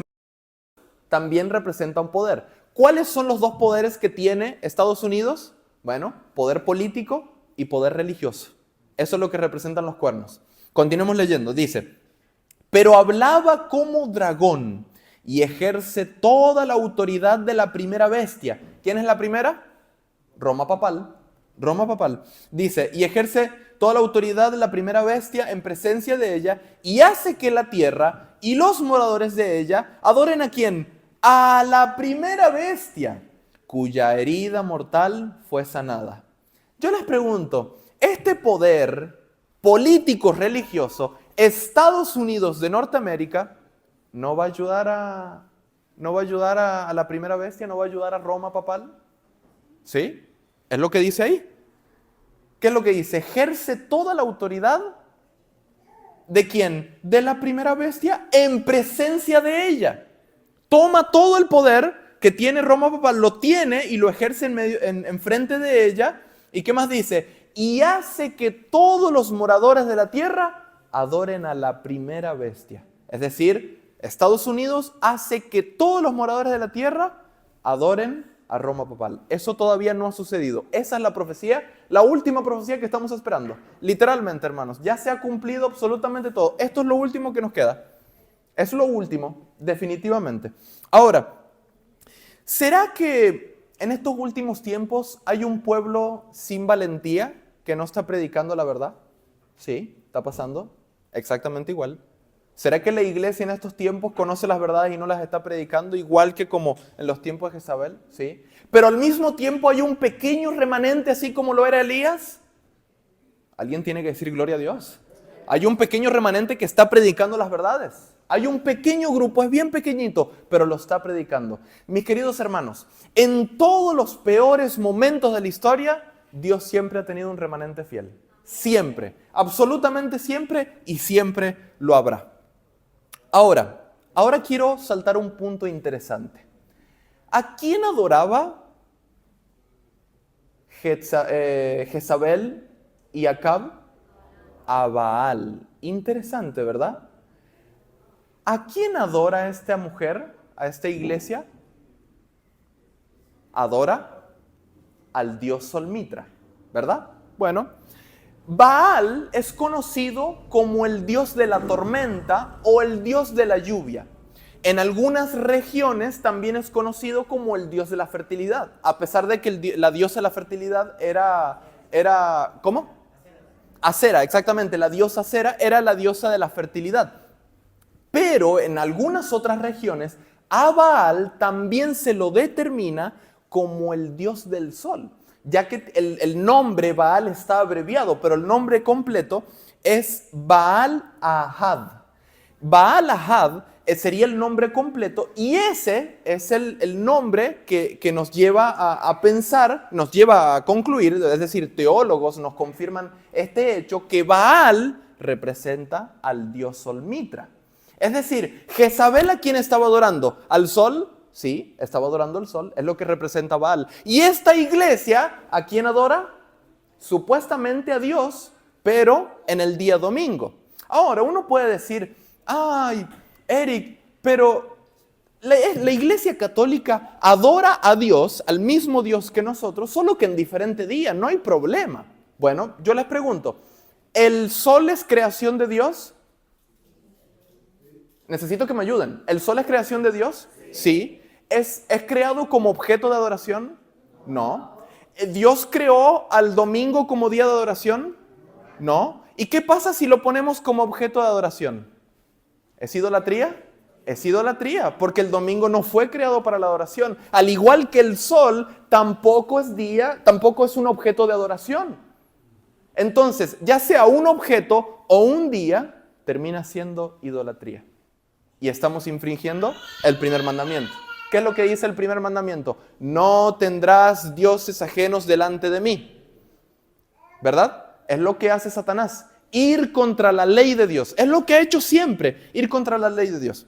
También representa un poder. ¿Cuáles son los dos poderes que tiene Estados Unidos? Bueno, poder político y poder religioso. Eso es lo que representan los cuernos. Continuemos leyendo. Dice: Pero hablaba como dragón y ejerce toda la autoridad de la primera bestia. ¿Quién es la primera? Roma papal. Roma papal. Dice, y ejerce toda la autoridad de la primera bestia en presencia de ella y hace que la tierra y los moradores de ella adoren ¿a quién? A la primera bestia, cuya herida mortal fue sanada. Yo les pregunto, este poder político religioso, Estados Unidos de Norteamérica, ¿no va a ayudar a la primera bestia? ¿No va a ayudar a Roma papal? ¿Sí? Es lo que dice ahí. ¿Qué es lo que dice? Ejerce toda la autoridad ¿de quién? De la primera bestia en presencia de ella. Toma todo el poder que tiene Roma papal, lo tiene y lo ejerce en frente de ella. ¿Y qué más dice? Y hace que todos los moradores de la tierra adoren a la primera bestia. Es decir, Estados Unidos hace que todos los moradores de la tierra adoren a Roma papal. Eso todavía no ha sucedido. Esa es la profecía, la última profecía que estamos esperando. Literalmente, hermanos, ya se ha cumplido absolutamente todo. Esto es lo último que nos queda. Es lo último, definitivamente. Ahora, ¿será que en estos últimos tiempos hay un pueblo sin valentía que no está predicando la verdad? Sí, está pasando exactamente igual. ¿Será que la iglesia en estos tiempos conoce las verdades y no las está predicando igual que como en los tiempos de Jezabel? Sí. Pero al mismo tiempo hay un pequeño remanente así como lo era Elías. Alguien tiene que decir gloria a Dios. Hay un pequeño remanente que está predicando las verdades. Hay un pequeño grupo, es bien pequeñito, pero lo está predicando. Mis queridos hermanos, en todos los peores momentos de la historia, Dios siempre ha tenido un remanente fiel. Siempre, absolutamente siempre, y siempre lo habrá. Ahora quiero saltar un punto interesante. ¿A quién adoraba Jezabel y Acab? A Baal. Interesante, ¿verdad? ¿A quién adora esta mujer, a esta iglesia? Adora al dios Sol Mitra, ¿verdad? Bueno, Baal es conocido como el dios de la tormenta o el dios de la lluvia. En algunas regiones también es conocido como el dios de la fertilidad, a pesar de que la diosa de la fertilidad era ¿cómo? Acera, exactamente, la diosa Acera era la diosa de la fertilidad. Pero en algunas otras regiones, a Baal también se lo determina como el dios del sol, ya que el nombre Baal está abreviado, pero el nombre completo es Baal Ahad. Baal Ahad sería el nombre completo, y ese es el nombre que nos lleva a pensar, nos lleva a concluir, es decir, teólogos nos confirman este hecho, que Baal representa al dios Sol Mitra. Es decir, Jezabel, ¿a quién estaba adorando? ¿Al sol? Sí, estaba adorando al sol, es lo que representa Baal. ¿Y esta iglesia a quién adora? Supuestamente a Dios, pero en el día domingo. Ahora, uno puede decir, ay, Eric, pero la iglesia católica adora a Dios, al mismo Dios que nosotros, solo que en diferente día, no hay problema. Bueno, yo les pregunto, ¿el sol es creación de Dios? Necesito que me ayuden. ¿El sol es creación de Dios? Sí. ¿Es creado como objeto de adoración? No. ¿Dios creó al domingo como día de adoración? No. ¿Y qué pasa si lo ponemos como objeto de adoración? ¿Es idolatría? Es idolatría, porque el domingo no fue creado para la adoración. Al igual que el sol, tampoco es un objeto de adoración. Entonces, ya sea un objeto o un día, termina siendo idolatría. Y estamos infringiendo el primer mandamiento. ¿Qué es lo que dice el primer mandamiento? No tendrás dioses ajenos delante de mí. ¿Verdad? Es lo que hace Satanás. Ir contra la ley de Dios. Es lo que ha hecho siempre, ir contra la ley de Dios.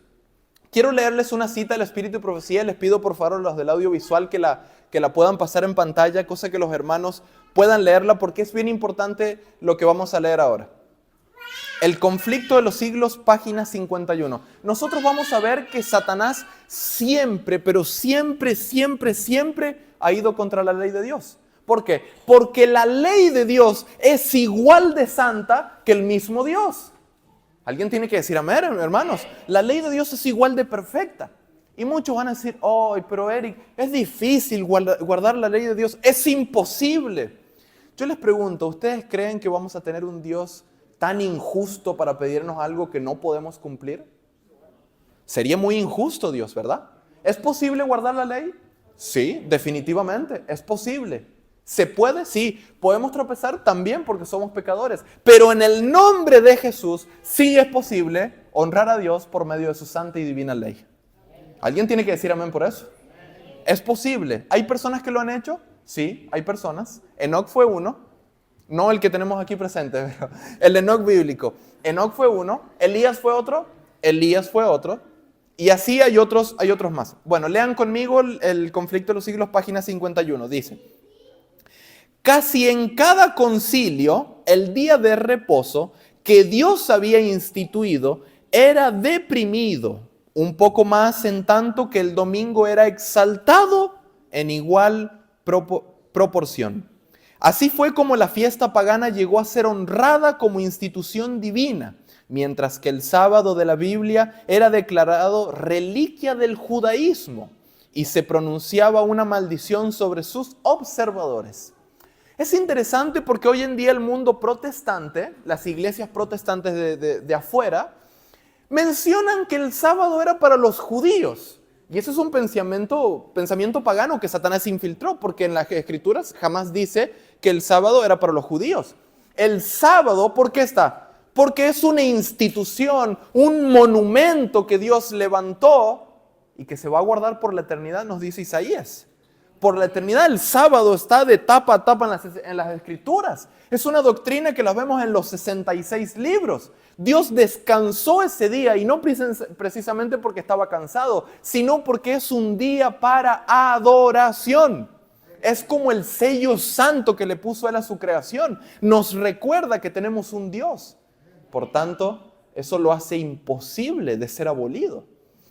Quiero leerles una cita del Espíritu y Profecía. Les pido por favor a los del audiovisual que la puedan pasar en pantalla, cosa que los hermanos puedan leerla, porque es bien importante lo que vamos a leer ahora. El conflicto de los siglos, página 51. Nosotros vamos a ver que Satanás siempre, pero siempre ha ido contra la ley de Dios. ¿Por qué? Porque la ley de Dios es igual de santa que el mismo Dios. Alguien tiene que decir amén, hermanos. La ley de Dios es igual de perfecta. Y muchos van a decir, pero Eric, es difícil guardar la ley de Dios. Es imposible. Yo les pregunto, ¿ustedes creen que vamos a tener un Dios tan injusto para pedirnos algo que no podemos cumplir? Sería muy injusto Dios, ¿verdad? ¿Es posible guardar la ley? Sí, definitivamente, es posible. ¿Se puede? Sí. ¿Podemos tropezar? También, porque somos pecadores. Pero en el nombre de Jesús sí es posible honrar a Dios por medio de su santa y divina ley. ¿Alguien tiene que decir amén por eso? ¿Es posible? ¿Hay personas que lo han hecho? Sí, hay personas. Enoc fue uno. No el que tenemos aquí presente, pero el Enoc bíblico. Enoc fue uno, Elías fue otro, Elías fue otro, y así hay otros más. Bueno, lean conmigo el conflicto de los siglos, página 51. Dice, casi en cada concilio, el día de reposo que Dios había instituido era deprimido, un poco más en tanto que el domingo era exaltado en igual proporción. Así fue como la fiesta pagana llegó a ser honrada como institución divina, mientras que el sábado de la Biblia era declarado reliquia del judaísmo y se pronunciaba una maldición sobre sus observadores. Es interesante porque hoy en día el mundo protestante, las iglesias protestantes de afuera, mencionan que el sábado era para los judíos. Y eso es un pensamiento pagano que Satanás infiltró, porque en las Escrituras jamás dice que el sábado era para los judíos. El sábado, ¿por qué está? porque es una institución, un monumento que Dios levantó y que se va a guardar por la eternidad, nos dice Isaías. Por la eternidad, el sábado está de tapa a tapa en las Escrituras. Es una doctrina que la vemos en los 66 libros. Dios descansó ese día y no precisamente porque estaba cansado, sino porque es un día para adoración. Es como el sello santo que le puso Él a su creación. Nos recuerda que tenemos un Dios. Por tanto, eso lo hace imposible de ser abolido.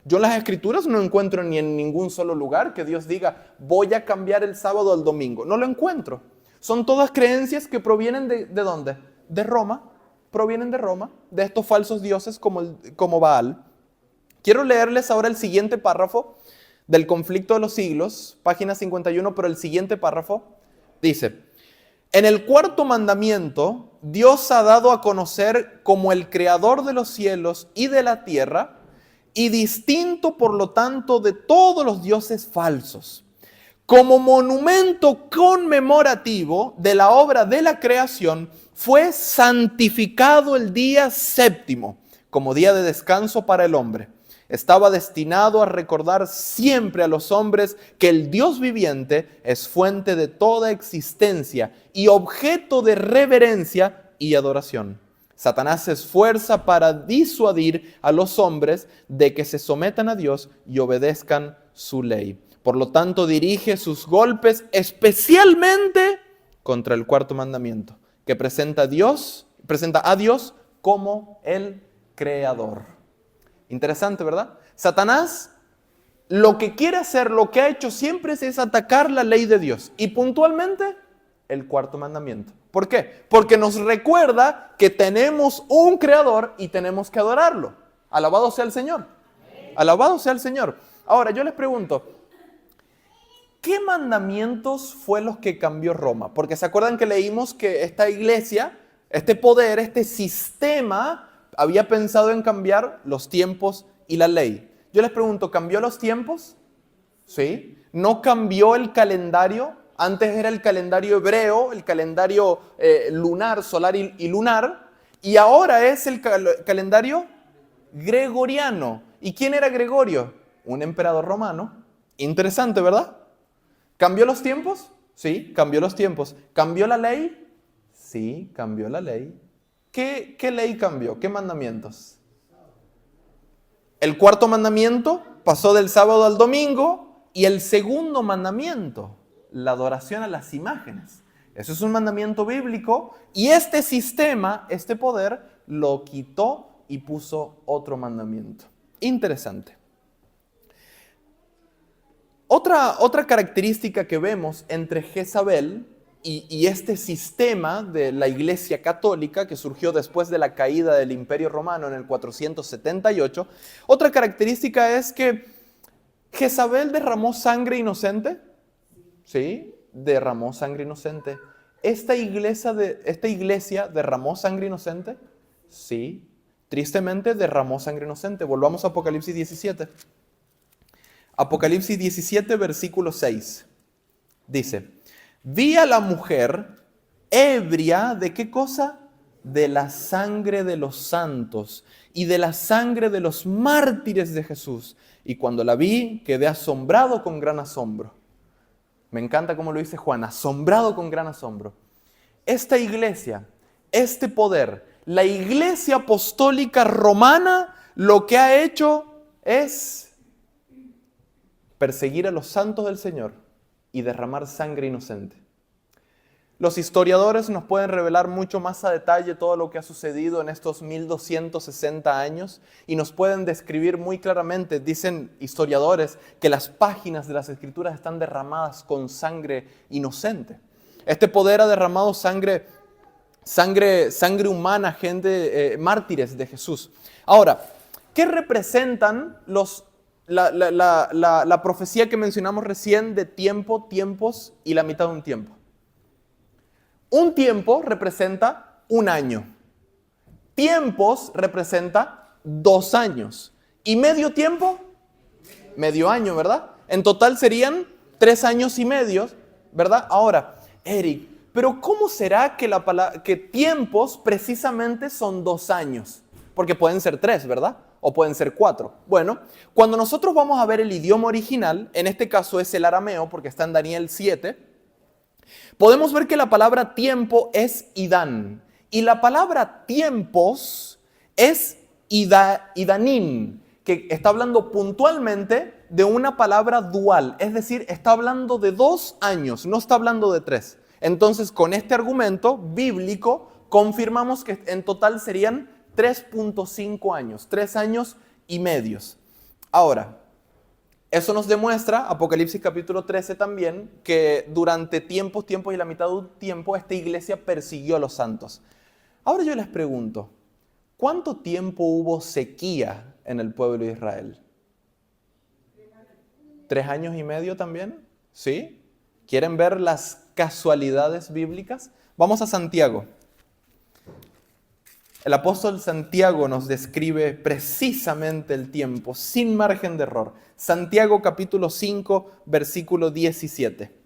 Yo en las Escrituras no encuentro ni en ningún solo lugar que Dios diga, voy a cambiar el sábado al domingo. No lo encuentro. Son todas creencias que provienen ¿de dónde? De Roma. Provienen de Roma, de estos falsos dioses como Baal. Quiero leerles ahora el siguiente párrafo del Conflicto de los Siglos, página 51, pero el siguiente párrafo dice: en el cuarto mandamiento, Dios ha dado a conocer como el creador de los cielos y de la tierra, y distinto por lo tanto de todos los dioses falsos. Como monumento conmemorativo de la obra de la creación, fue santificado el día séptimo como día de descanso para el hombre. Estaba destinado a recordar siempre a los hombres que el Dios viviente es fuente de toda existencia y objeto de reverencia y adoración. Satanás se esfuerza para disuadir a los hombres de que se sometan a Dios y obedezcan su ley. Por lo tanto, dirige sus golpes especialmente contra el cuarto mandamiento, que presenta a Dios como el creador. Interesante, ¿verdad? Satanás lo que quiere hacer, lo que ha hecho siempre es atacar la ley de Dios y puntualmente el cuarto mandamiento. ¿Por qué? Porque nos recuerda que tenemos un creador y tenemos que adorarlo. Alabado sea el Señor. Alabado sea el Señor. Ahora, yo les pregunto, ¿qué mandamientos fue los que cambió Roma? Porque se acuerdan que leímos que esta iglesia, este poder, este sistema, había pensado en cambiar los tiempos y la ley. Yo les pregunto, ¿cambió los tiempos? ¿Sí? ¿No cambió el calendario? Antes era el calendario hebreo, el calendario lunar, solar y lunar, y ahora es el calendario gregoriano. ¿Y quién era Gregorio? Un emperador romano. Interesante, ¿verdad? ¿Cambió los tiempos? Sí, cambió los tiempos. ¿Cambió la ley? Sí, cambió la ley. ¿Qué ley cambió? ¿Qué mandamientos? El cuarto mandamiento pasó del sábado al domingo y el segundo mandamiento, la adoración a las imágenes. Eso es un mandamiento bíblico y este sistema, este poder, lo quitó y puso otro mandamiento. Interesante. Otra característica que vemos entre Jezabel y este sistema de la Iglesia Católica que surgió después de la caída del Imperio Romano en el 478, otra característica es que Jezabel derramó sangre inocente. ¿Sí? Derramó sangre inocente. ¿Esta iglesia derramó sangre inocente? Sí. Tristemente derramó sangre inocente. Volvamos a Apocalipsis 17. Apocalipsis 17, versículo 6. Dice: vi a la mujer ebria, ¿de qué cosa? De la sangre de los santos y de la sangre de los mártires de Jesús. Y cuando la vi, quedé asombrado con gran asombro. Me encanta cómo lo dice Juan, asombrado con gran asombro. Esta iglesia, este poder, la iglesia apostólica romana, lo que ha hecho es perseguir a los santos del Señor y derramar sangre inocente. Los historiadores nos pueden revelar mucho más a detalle todo lo que ha sucedido en estos 1260 años y nos pueden describir muy claramente, dicen historiadores, que las páginas de las Escrituras están derramadas con sangre inocente. Este poder ha derramado sangre humana, gente, mártires de Jesús. Ahora, ¿qué representan la profecía que mencionamos recién de tiempo, tiempos y la mitad de un tiempo? Un tiempo representa un año. Tiempos representa 2 años. ¿Y medio tiempo? Medio año, ¿verdad? En total serían 3 años y medio, ¿verdad? Ahora, Eric, pero ¿cómo será que tiempos precisamente son 2 años? Porque pueden ser 3, ¿verdad? O pueden ser 4. Bueno, cuando nosotros vamos a ver el idioma original, en este caso es el arameo, porque está en Daniel 7, podemos ver que la palabra tiempo es idán. Y la palabra tiempos es idanín, que está hablando puntualmente de una palabra dual. Es decir, está hablando de 2 años, no está hablando de 3. Entonces, con este argumento bíblico, confirmamos que en total serían 3.5 años, 3 años y medios. Ahora, eso nos demuestra, Apocalipsis capítulo 13 también, que durante tiempos y la mitad de un tiempo, esta iglesia persiguió a los santos. Ahora yo les pregunto, ¿cuánto tiempo hubo sequía en el pueblo de Israel? 3 años y medio también, ¿sí? ¿Quieren ver las casualidades bíblicas? Vamos a Santiago. El apóstol Santiago nos describe precisamente el tiempo, sin margen de error. Santiago capítulo 5, versículo 17.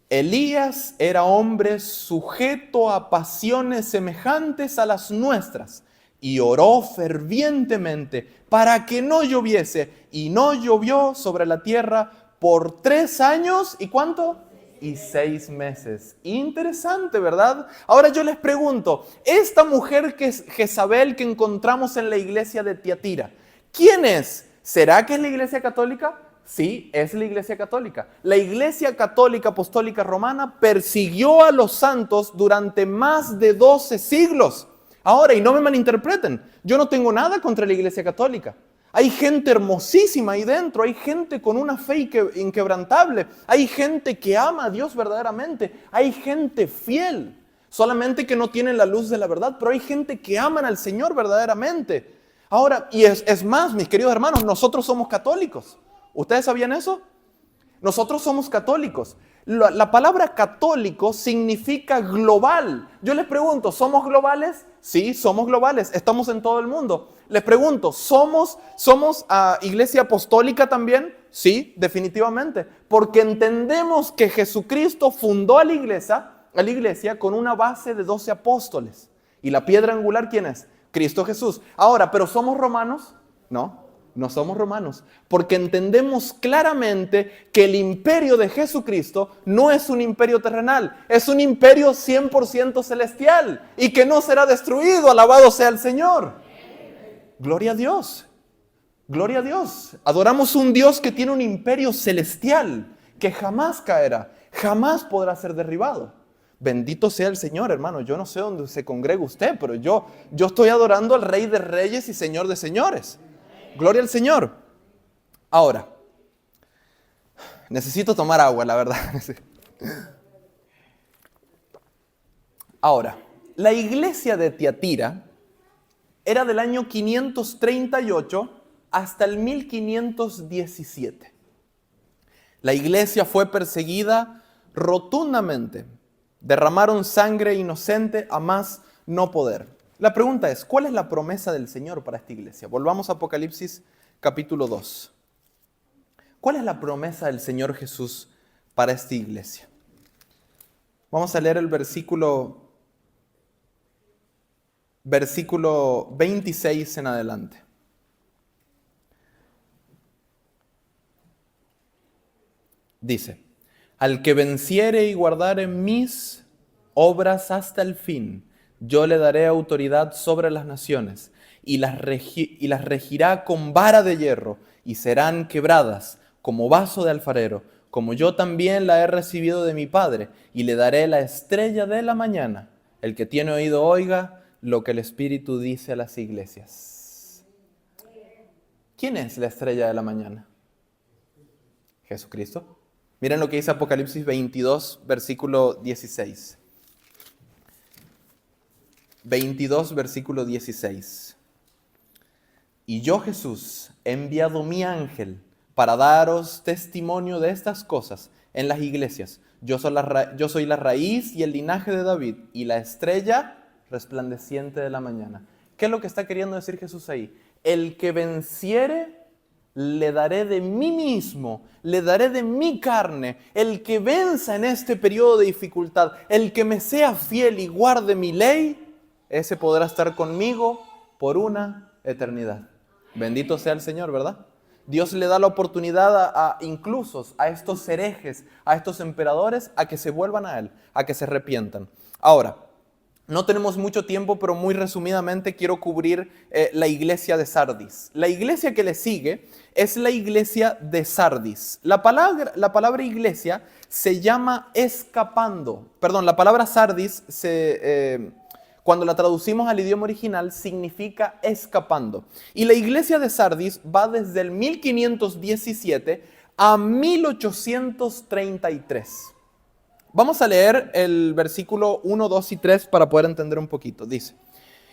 Elías era hombre sujeto a pasiones semejantes a las nuestras, y oró fervientemente para que no lloviese, y no llovió sobre la tierra por 3 años, ¿y cuánto? Y 6 meses. Interesante, ¿verdad? Ahora yo les pregunto, esta mujer que es Jezabel que encontramos en la iglesia de Tiatira, ¿quién es? ¿Será que es la iglesia católica? Sí, es la iglesia católica. La iglesia católica apostólica romana persiguió a los santos durante más de 12 siglos. Ahora, y no me malinterpreten, yo no tengo nada contra la iglesia católica. Hay gente hermosísima ahí dentro, hay gente con una fe inquebrantable, hay gente que ama a Dios verdaderamente, hay gente fiel, solamente que no tienen la luz de la verdad, pero hay gente que aman al Señor verdaderamente. Ahora, y es más, mis queridos hermanos, nosotros somos católicos. ¿Ustedes sabían eso? Nosotros somos católicos. La palabra católico significa global. Yo les pregunto, ¿somos globales? Sí, somos globales. Estamos en todo el mundo. Les pregunto, ¿somos iglesia apostólica también? Sí, definitivamente. Porque entendemos que Jesucristo fundó a la iglesia con una base de 12 apóstoles. ¿Y la piedra angular quién es? Cristo Jesús. Ahora, ¿pero somos romanos? No. No somos romanos, porque entendemos claramente que el imperio de Jesucristo no es un imperio terrenal, es un imperio 100% celestial y que no será destruido, alabado sea el Señor. Gloria a Dios, gloria a Dios. Adoramos un Dios que tiene un imperio celestial, que jamás caerá, jamás podrá ser derribado. Bendito sea el Señor, hermano. Yo no sé dónde se congrega usted, pero yo estoy adorando al Rey de Reyes y Señor de Señores. Gloria al Señor. Ahora, necesito tomar agua, la verdad. Ahora, la iglesia de Tiatira era del año 538 hasta el 1517. La iglesia fue perseguida rotundamente. Derramaron sangre inocente a más no poder. La pregunta es, ¿cuál es la promesa del Señor para esta iglesia? Volvamos a Apocalipsis capítulo 2. ¿Cuál es la promesa del Señor Jesús para esta iglesia? Vamos a leer el versículo 26 en adelante. Dice, al que venciere y guardare mis obras hasta el fin, yo le daré autoridad sobre las naciones y las regirá con vara de hierro y serán quebradas como vaso de alfarero, como yo también la he recibido de mi Padre, y le daré la estrella de la mañana. El que tiene oído oiga lo que el Espíritu dice a las iglesias. ¿Quién es la estrella de la mañana? Jesucristo. Miren lo que dice Apocalipsis 22, versículo 16. 22, versículo 16. Y yo, Jesús, he enviado mi ángel para daros testimonio de estas cosas en las iglesias. Yo soy la raíz y el linaje de David y la estrella resplandeciente de la mañana. ¿Qué es lo que está queriendo decir Jesús ahí? El que venciere le daré de mí mismo, le daré de mi carne. El que venza en este periodo de dificultad, el que me sea fiel y guarde mi ley, ese podrá estar conmigo por una eternidad. Bendito sea el Señor, ¿verdad? Dios le da la oportunidad incluso a estos herejes, a estos emperadores, a que se vuelvan a Él, a que se arrepientan. Ahora, no tenemos mucho tiempo, pero muy resumidamente quiero cubrir la iglesia de Sardis. La iglesia que le sigue es la iglesia de Sardis. La palabra iglesia se llama escapando. Perdón, la palabra Sardis, cuando la traducimos al idioma original, significa escapando. Y la iglesia de Sardis va desde el 1517 a 1833. Vamos a leer el versículo 1, 2 y 3 para poder entender un poquito. Dice,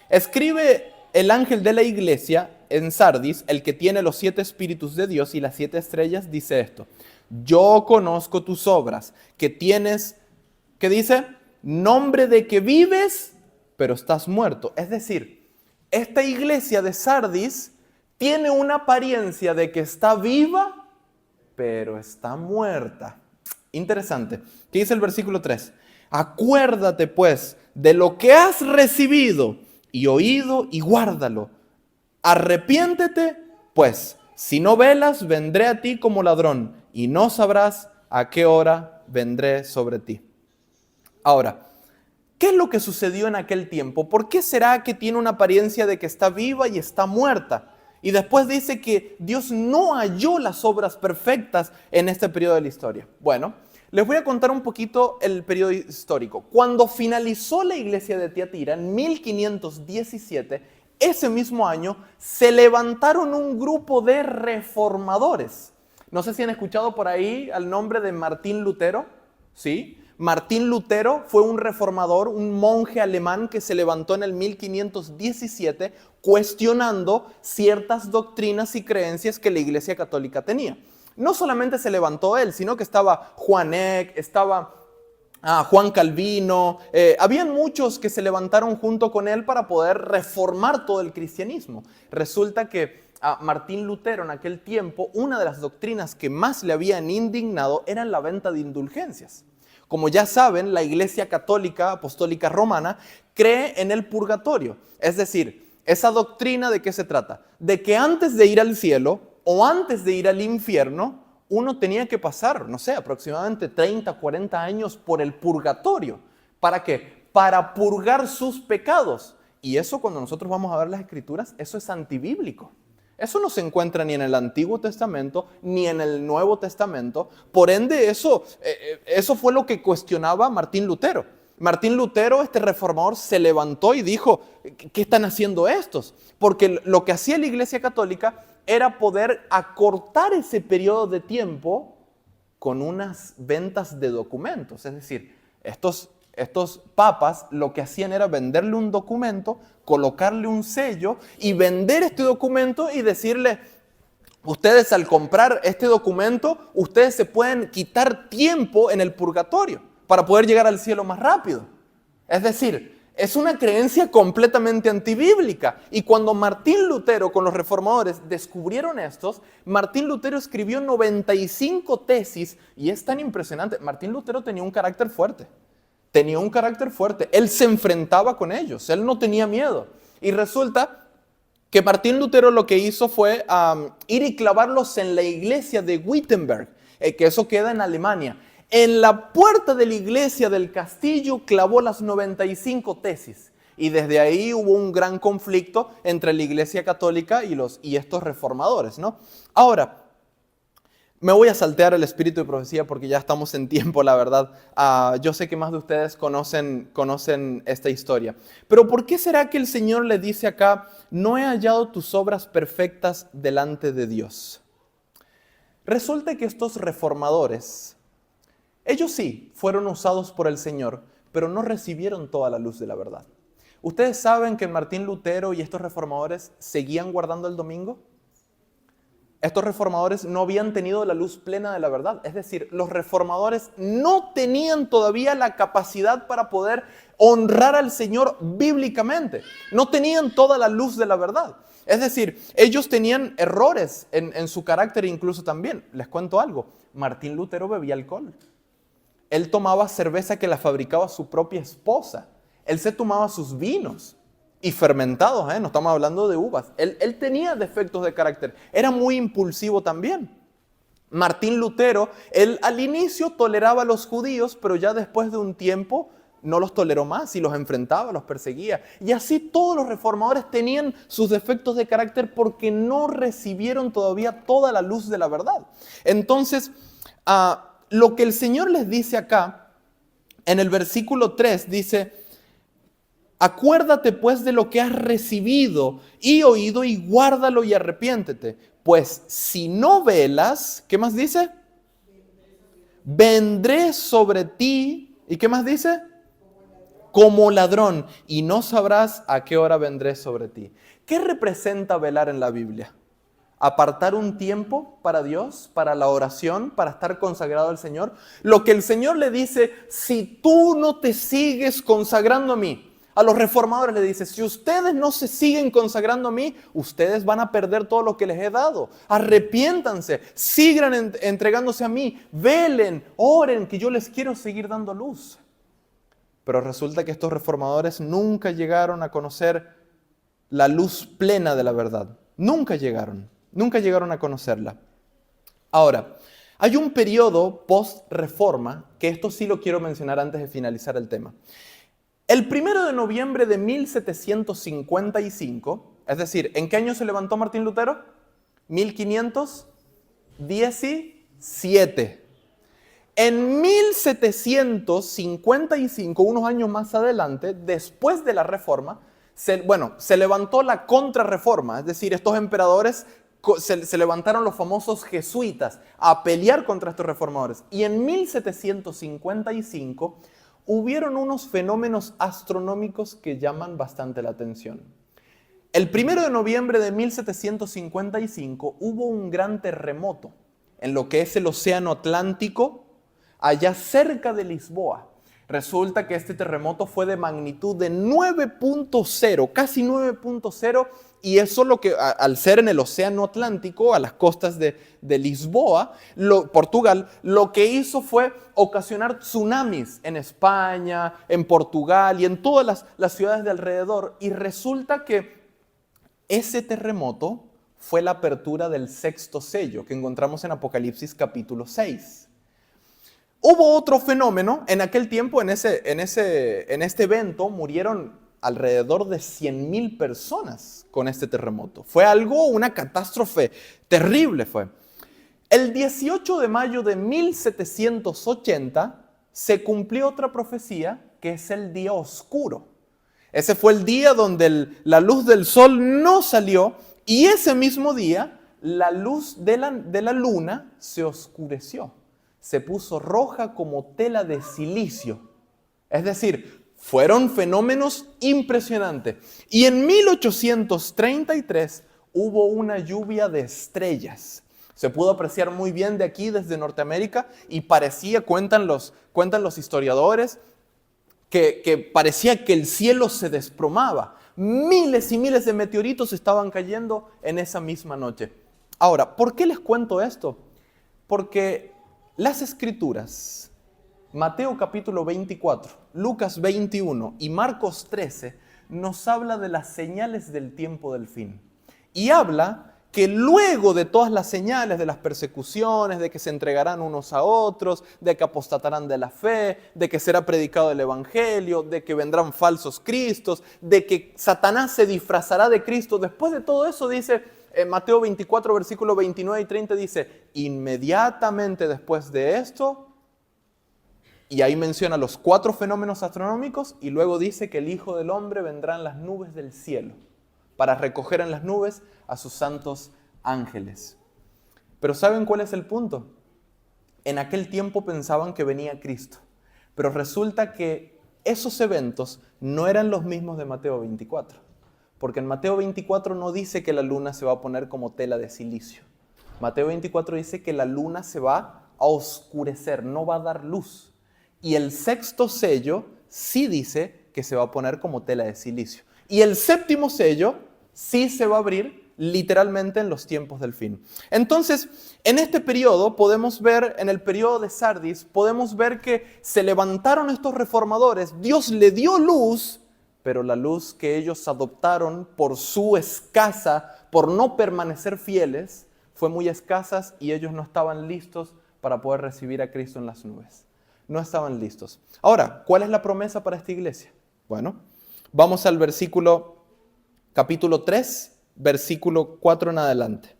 escribe el ángel de la iglesia en Sardis, el que tiene los 7 espíritus de Dios y las 7 estrellas, dice esto. Yo conozco tus obras, que tienes, ¿qué dice? Nombre de que vives, pero estás muerto. Es decir, esta iglesia de Sardis tiene una apariencia de que está viva, pero está muerta. Interesante. ¿Qué dice el versículo 3? Acuérdate pues de lo que has recibido y oído y guárdalo. Arrepiéntete pues, si no velas, vendré a ti como ladrón y no sabrás a qué hora vendré sobre ti. Ahora, ¿qué es lo que sucedió en aquel tiempo? ¿Por qué será que tiene una apariencia de que está viva y está muerta? Y después dice que Dios no halló las obras perfectas en este periodo de la historia. Bueno, les voy a contar un poquito el periodo histórico. Cuando finalizó la iglesia de Tiatira en 1517, ese mismo año se levantaron un grupo de reformadores. No sé si han escuchado por ahí al nombre de Martín Lutero, ¿sí? Martín Lutero fue un reformador, un monje alemán que se levantó en el 1517 cuestionando ciertas doctrinas y creencias que la Iglesia Católica tenía. No solamente se levantó él, sino que estaba Juan Eck, estaba Juan Calvino, habían muchos que se levantaron junto con él para poder reformar todo el cristianismo. Resulta que a Martín Lutero en aquel tiempo, una de las doctrinas que más le habían indignado era la venta de indulgencias. Como ya saben, la Iglesia Católica Apostólica Romana cree en el purgatorio. Es decir, esa doctrina, ¿de qué se trata? De que antes de ir al cielo o antes de ir al infierno, uno tenía que pasar, no sé, aproximadamente 30, 40 años por el purgatorio. ¿Para qué? Para purgar sus pecados. Y eso, cuando nosotros vamos a ver las Escrituras, eso es antibíblico. Eso no se encuentra ni en el Antiguo Testamento ni en el Nuevo Testamento. Por ende, eso fue lo que cuestionaba Martín Lutero. Martín Lutero, este reformador, se levantó y dijo, ¿qué están haciendo estos? Porque lo que hacía la Iglesia Católica era poder acortar ese periodo de tiempo con unas ventas de documentos. Es decir, estos papas lo que hacían era venderle un documento, colocarle un sello y vender este documento y decirle, ustedes al comprar este documento, ustedes se pueden quitar tiempo en el purgatorio para poder llegar al cielo más rápido. Es decir, es una creencia completamente antibíblica. Y cuando Martín Lutero con los reformadores descubrieron estos, Martín Lutero escribió 95 tesis y es tan impresionante. Martín Lutero tenía un carácter fuerte. Tenía un carácter fuerte. Él se enfrentaba con ellos. Él no tenía miedo. Y resulta que Martín Lutero lo que hizo fue ir y clavarlos en la iglesia de Wittenberg, que eso queda en Alemania. En la puerta de la iglesia del castillo clavó las 95 tesis. Y desde ahí hubo un gran conflicto entre la iglesia católica y estos reformadores, ¿no? Ahora, me voy a saltear el espíritu de profecía porque ya estamos en tiempo, la verdad. Yo sé que más de ustedes conocen esta historia. Pero ¿por qué será que el Señor le dice acá, no he hallado tus obras perfectas delante de Dios? Resulta que estos reformadores, ellos sí fueron usados por el Señor, pero no recibieron toda la luz de la verdad. ¿Ustedes saben que Martín Lutero y estos reformadores seguían guardando el domingo? Estos reformadores no habían tenido la luz plena de la verdad. Es decir, los reformadores no tenían todavía la capacidad para poder honrar al Señor bíblicamente. No tenían toda la luz de la verdad. Es decir, ellos tenían errores en su carácter incluso también. Les cuento algo, Martín Lutero bebía alcohol. Él tomaba cerveza que la fabricaba su propia esposa. Él se tomaba sus vinos y fermentados, no estamos hablando de uvas. Él tenía defectos de carácter, era muy impulsivo también. Martín Lutero, él al inicio toleraba a los judíos, pero ya después de un tiempo no los toleró más y los enfrentaba, los perseguía. Y así todos los reformadores tenían sus defectos de carácter porque no recibieron todavía toda la luz de la verdad. Entonces, lo que el Señor les dice acá, en el versículo 3, dice: acuérdate pues de lo que has recibido y oído y guárdalo y arrepiéntete. Pues si no velas, ¿qué más dice? Vendré sobre ti, ¿y qué más dice? Como ladrón, y no sabrás a qué hora vendré sobre ti. ¿Qué representa velar en la Biblia? Apartar un tiempo para Dios, para la oración, para estar consagrado al Señor. Lo que el Señor le dice: si tú no te sigues consagrando a mí, a los reformadores le dice: si ustedes no se siguen consagrando a mí, ustedes van a perder todo lo que les he dado. Arrepiéntanse, sigan entregándose a mí, velen, oren, que yo les quiero seguir dando luz. Pero resulta que estos reformadores nunca llegaron a conocer la luz plena de la verdad. Nunca llegaron a conocerla. Ahora, hay un periodo post-reforma, que esto sí lo quiero mencionar antes de finalizar el tema. El 1 de noviembre de 1755, es decir, ¿en qué año se levantó Martín Lutero? 1517. En 1755, unos años más adelante, después de la Reforma, se levantó la Contrarreforma, es decir, estos emperadores se levantaron los famosos jesuitas a pelear contra estos reformadores. Y en 1755 hubieron unos fenómenos astronómicos que llaman bastante la atención. El 1 de noviembre de 1755 hubo un gran terremoto en lo que es el Océano Atlántico, allá cerca de Lisboa. Resulta que este terremoto fue de magnitud de 9.0, casi 9.0, y eso lo que, al ser en el Océano Atlántico, a las costas de Lisboa, Portugal, lo que hizo fue ocasionar tsunamis en España, en Portugal y en todas las ciudades de alrededor. Y resulta que ese terremoto fue la apertura del sexto sello que encontramos en Apocalipsis capítulo 6. Hubo otro fenómeno, en aquel tiempo, en este evento, murieron alrededor de 100,000 personas con este terremoto. Fue una catástrofe terrible fue. El 18 de mayo de 1780 se cumplió otra profecía, que es el día oscuro. Ese fue el día donde la luz del sol no salió, y ese mismo día la luz de la luna se oscureció. Se puso roja como tela de silicio. Es decir, fueron fenómenos impresionantes. Y en 1833 hubo una lluvia de estrellas. Se pudo apreciar muy bien de aquí, desde Norteamérica, y cuentan los historiadores, que parecía que el cielo se desplomaba. Miles y miles de meteoritos estaban cayendo en esa misma noche. Ahora, ¿por qué les cuento esto? Porque las Escrituras, Mateo capítulo 24, Lucas 21 y Marcos 13, nos habla de las señales del tiempo del fin. Y habla que luego de todas las señales, de las persecuciones, de que se entregarán unos a otros, de que apostatarán de la fe, de que será predicado el evangelio, de que vendrán falsos cristos, de que Satanás se disfrazará de Cristo. Después de todo eso dice, en Mateo 24, versículo 29 y 30 dice: inmediatamente después de esto, y ahí menciona los 4 fenómenos astronómicos, y luego dice que el Hijo del Hombre vendrá en las nubes del cielo, para recoger en las nubes a sus santos ángeles. Pero ¿saben cuál es el punto? En aquel tiempo pensaban que venía Cristo, pero resulta que esos eventos no eran los mismos de Mateo 24, porque en Mateo 24 no dice que la luna se va a poner como tela de silicio. Mateo 24 dice que la luna se va a oscurecer, no va a dar luz. Y el sexto sello sí dice que se va a poner como tela de silicio. Y el séptimo sello sí se va a abrir literalmente en los tiempos del fin. Entonces, en este periodo podemos ver, en el periodo de Sardis, podemos ver que se levantaron estos reformadores, Dios le dio luz, pero la luz que ellos adoptaron por su escasa, por no permanecer fieles, fue muy escasa y ellos no estaban listos para poder recibir a Cristo en las nubes. No estaban listos. Ahora, ¿cuál es la promesa para esta iglesia? Bueno, vamos al capítulo 3, versículo 4 en adelante.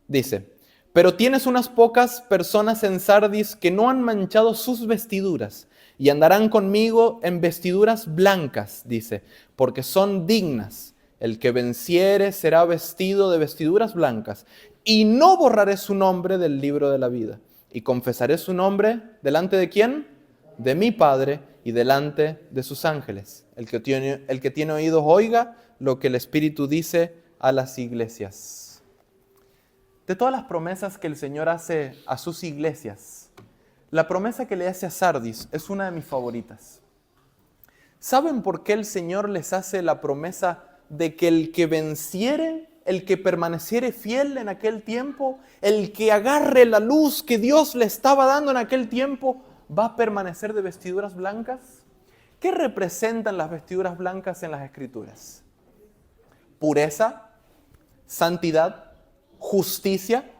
Dice, pero tienes unas pocas personas en Sardis que no han manchado sus vestiduras y andarán conmigo en vestiduras blancas, dice, porque son dignas. El que venciere será vestido de vestiduras blancas y no borraré su nombre del libro de la vida. Y confesaré su nombre, ¿delante de quién? De mi Padre y delante de sus ángeles. El que tiene oídos oiga lo que el Espíritu dice a las iglesias. De todas las promesas que el Señor hace a sus iglesias, la promesa que le hace a Sardis es una de mis favoritas. ¿Saben por qué el Señor les hace la promesa de que el que venciere, el que permaneciere fiel en aquel tiempo, el que agarre la luz que Dios le estaba dando en aquel tiempo, va a permanecer de vestiduras blancas? ¿Qué representan las vestiduras blancas en las Escrituras? Pureza, santidad, justicia.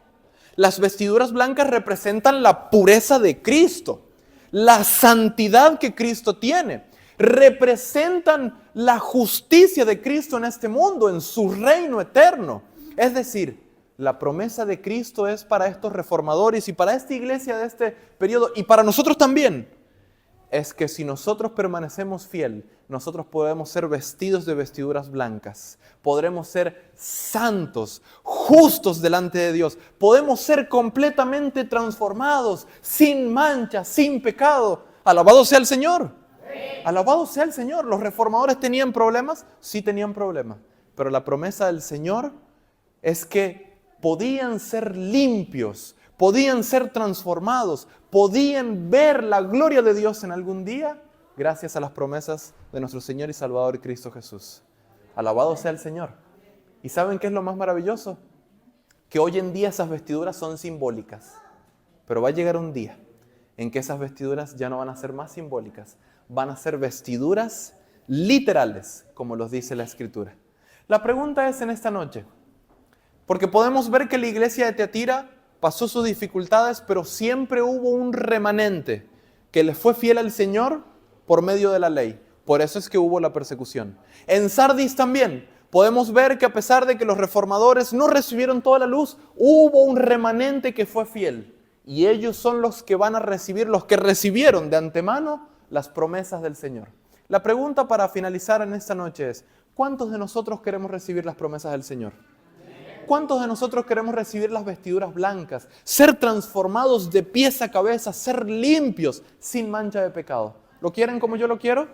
Las vestiduras blancas representan la pureza de Cristo, la santidad que Cristo tiene. Representan la justicia de Cristo en este mundo, en su reino eterno. Es decir, la promesa de Cristo es para estos reformadores y para esta iglesia de este periodo y para nosotros también. Es que si nosotros permanecemos fiel, nosotros podemos ser vestidos de vestiduras blancas. Podremos ser santos, justos delante de Dios. Podemos ser completamente transformados, sin mancha, sin pecado. Alabado sea el Señor. Alabado sea el Señor. ¿Los reformadores tenían problemas? Sí tenían problemas. Pero la promesa del Señor es que podían ser limpios, podían ser transformados, podían ver la gloria de Dios en algún día gracias a las promesas de nuestro Señor y Salvador Cristo Jesús. Alabado sea el Señor. ¿Y saben qué es lo más maravilloso? Que hoy en día esas vestiduras son simbólicas, pero va a llegar un día en que esas vestiduras ya no van a ser más simbólicas, van a ser vestiduras literales, como los dice la Escritura. La pregunta es en esta noche, porque podemos ver que la iglesia de Tiatira pasó sus dificultades, pero siempre hubo un remanente que le fue fiel al Señor por medio de la ley. Por eso es que hubo la persecución. En Sardis también podemos ver que a pesar de que los reformadores no recibieron toda la luz, hubo un remanente que fue fiel. Y ellos son los que van a recibir, los que recibieron de antemano las promesas del Señor. La pregunta para finalizar en esta noche es, ¿cuántos de nosotros queremos recibir las promesas del Señor? ¿Cuántos de nosotros queremos recibir las vestiduras blancas? Ser transformados de pies a cabeza, ser limpios, sin mancha de pecado. ¿Lo quieren como yo lo quiero?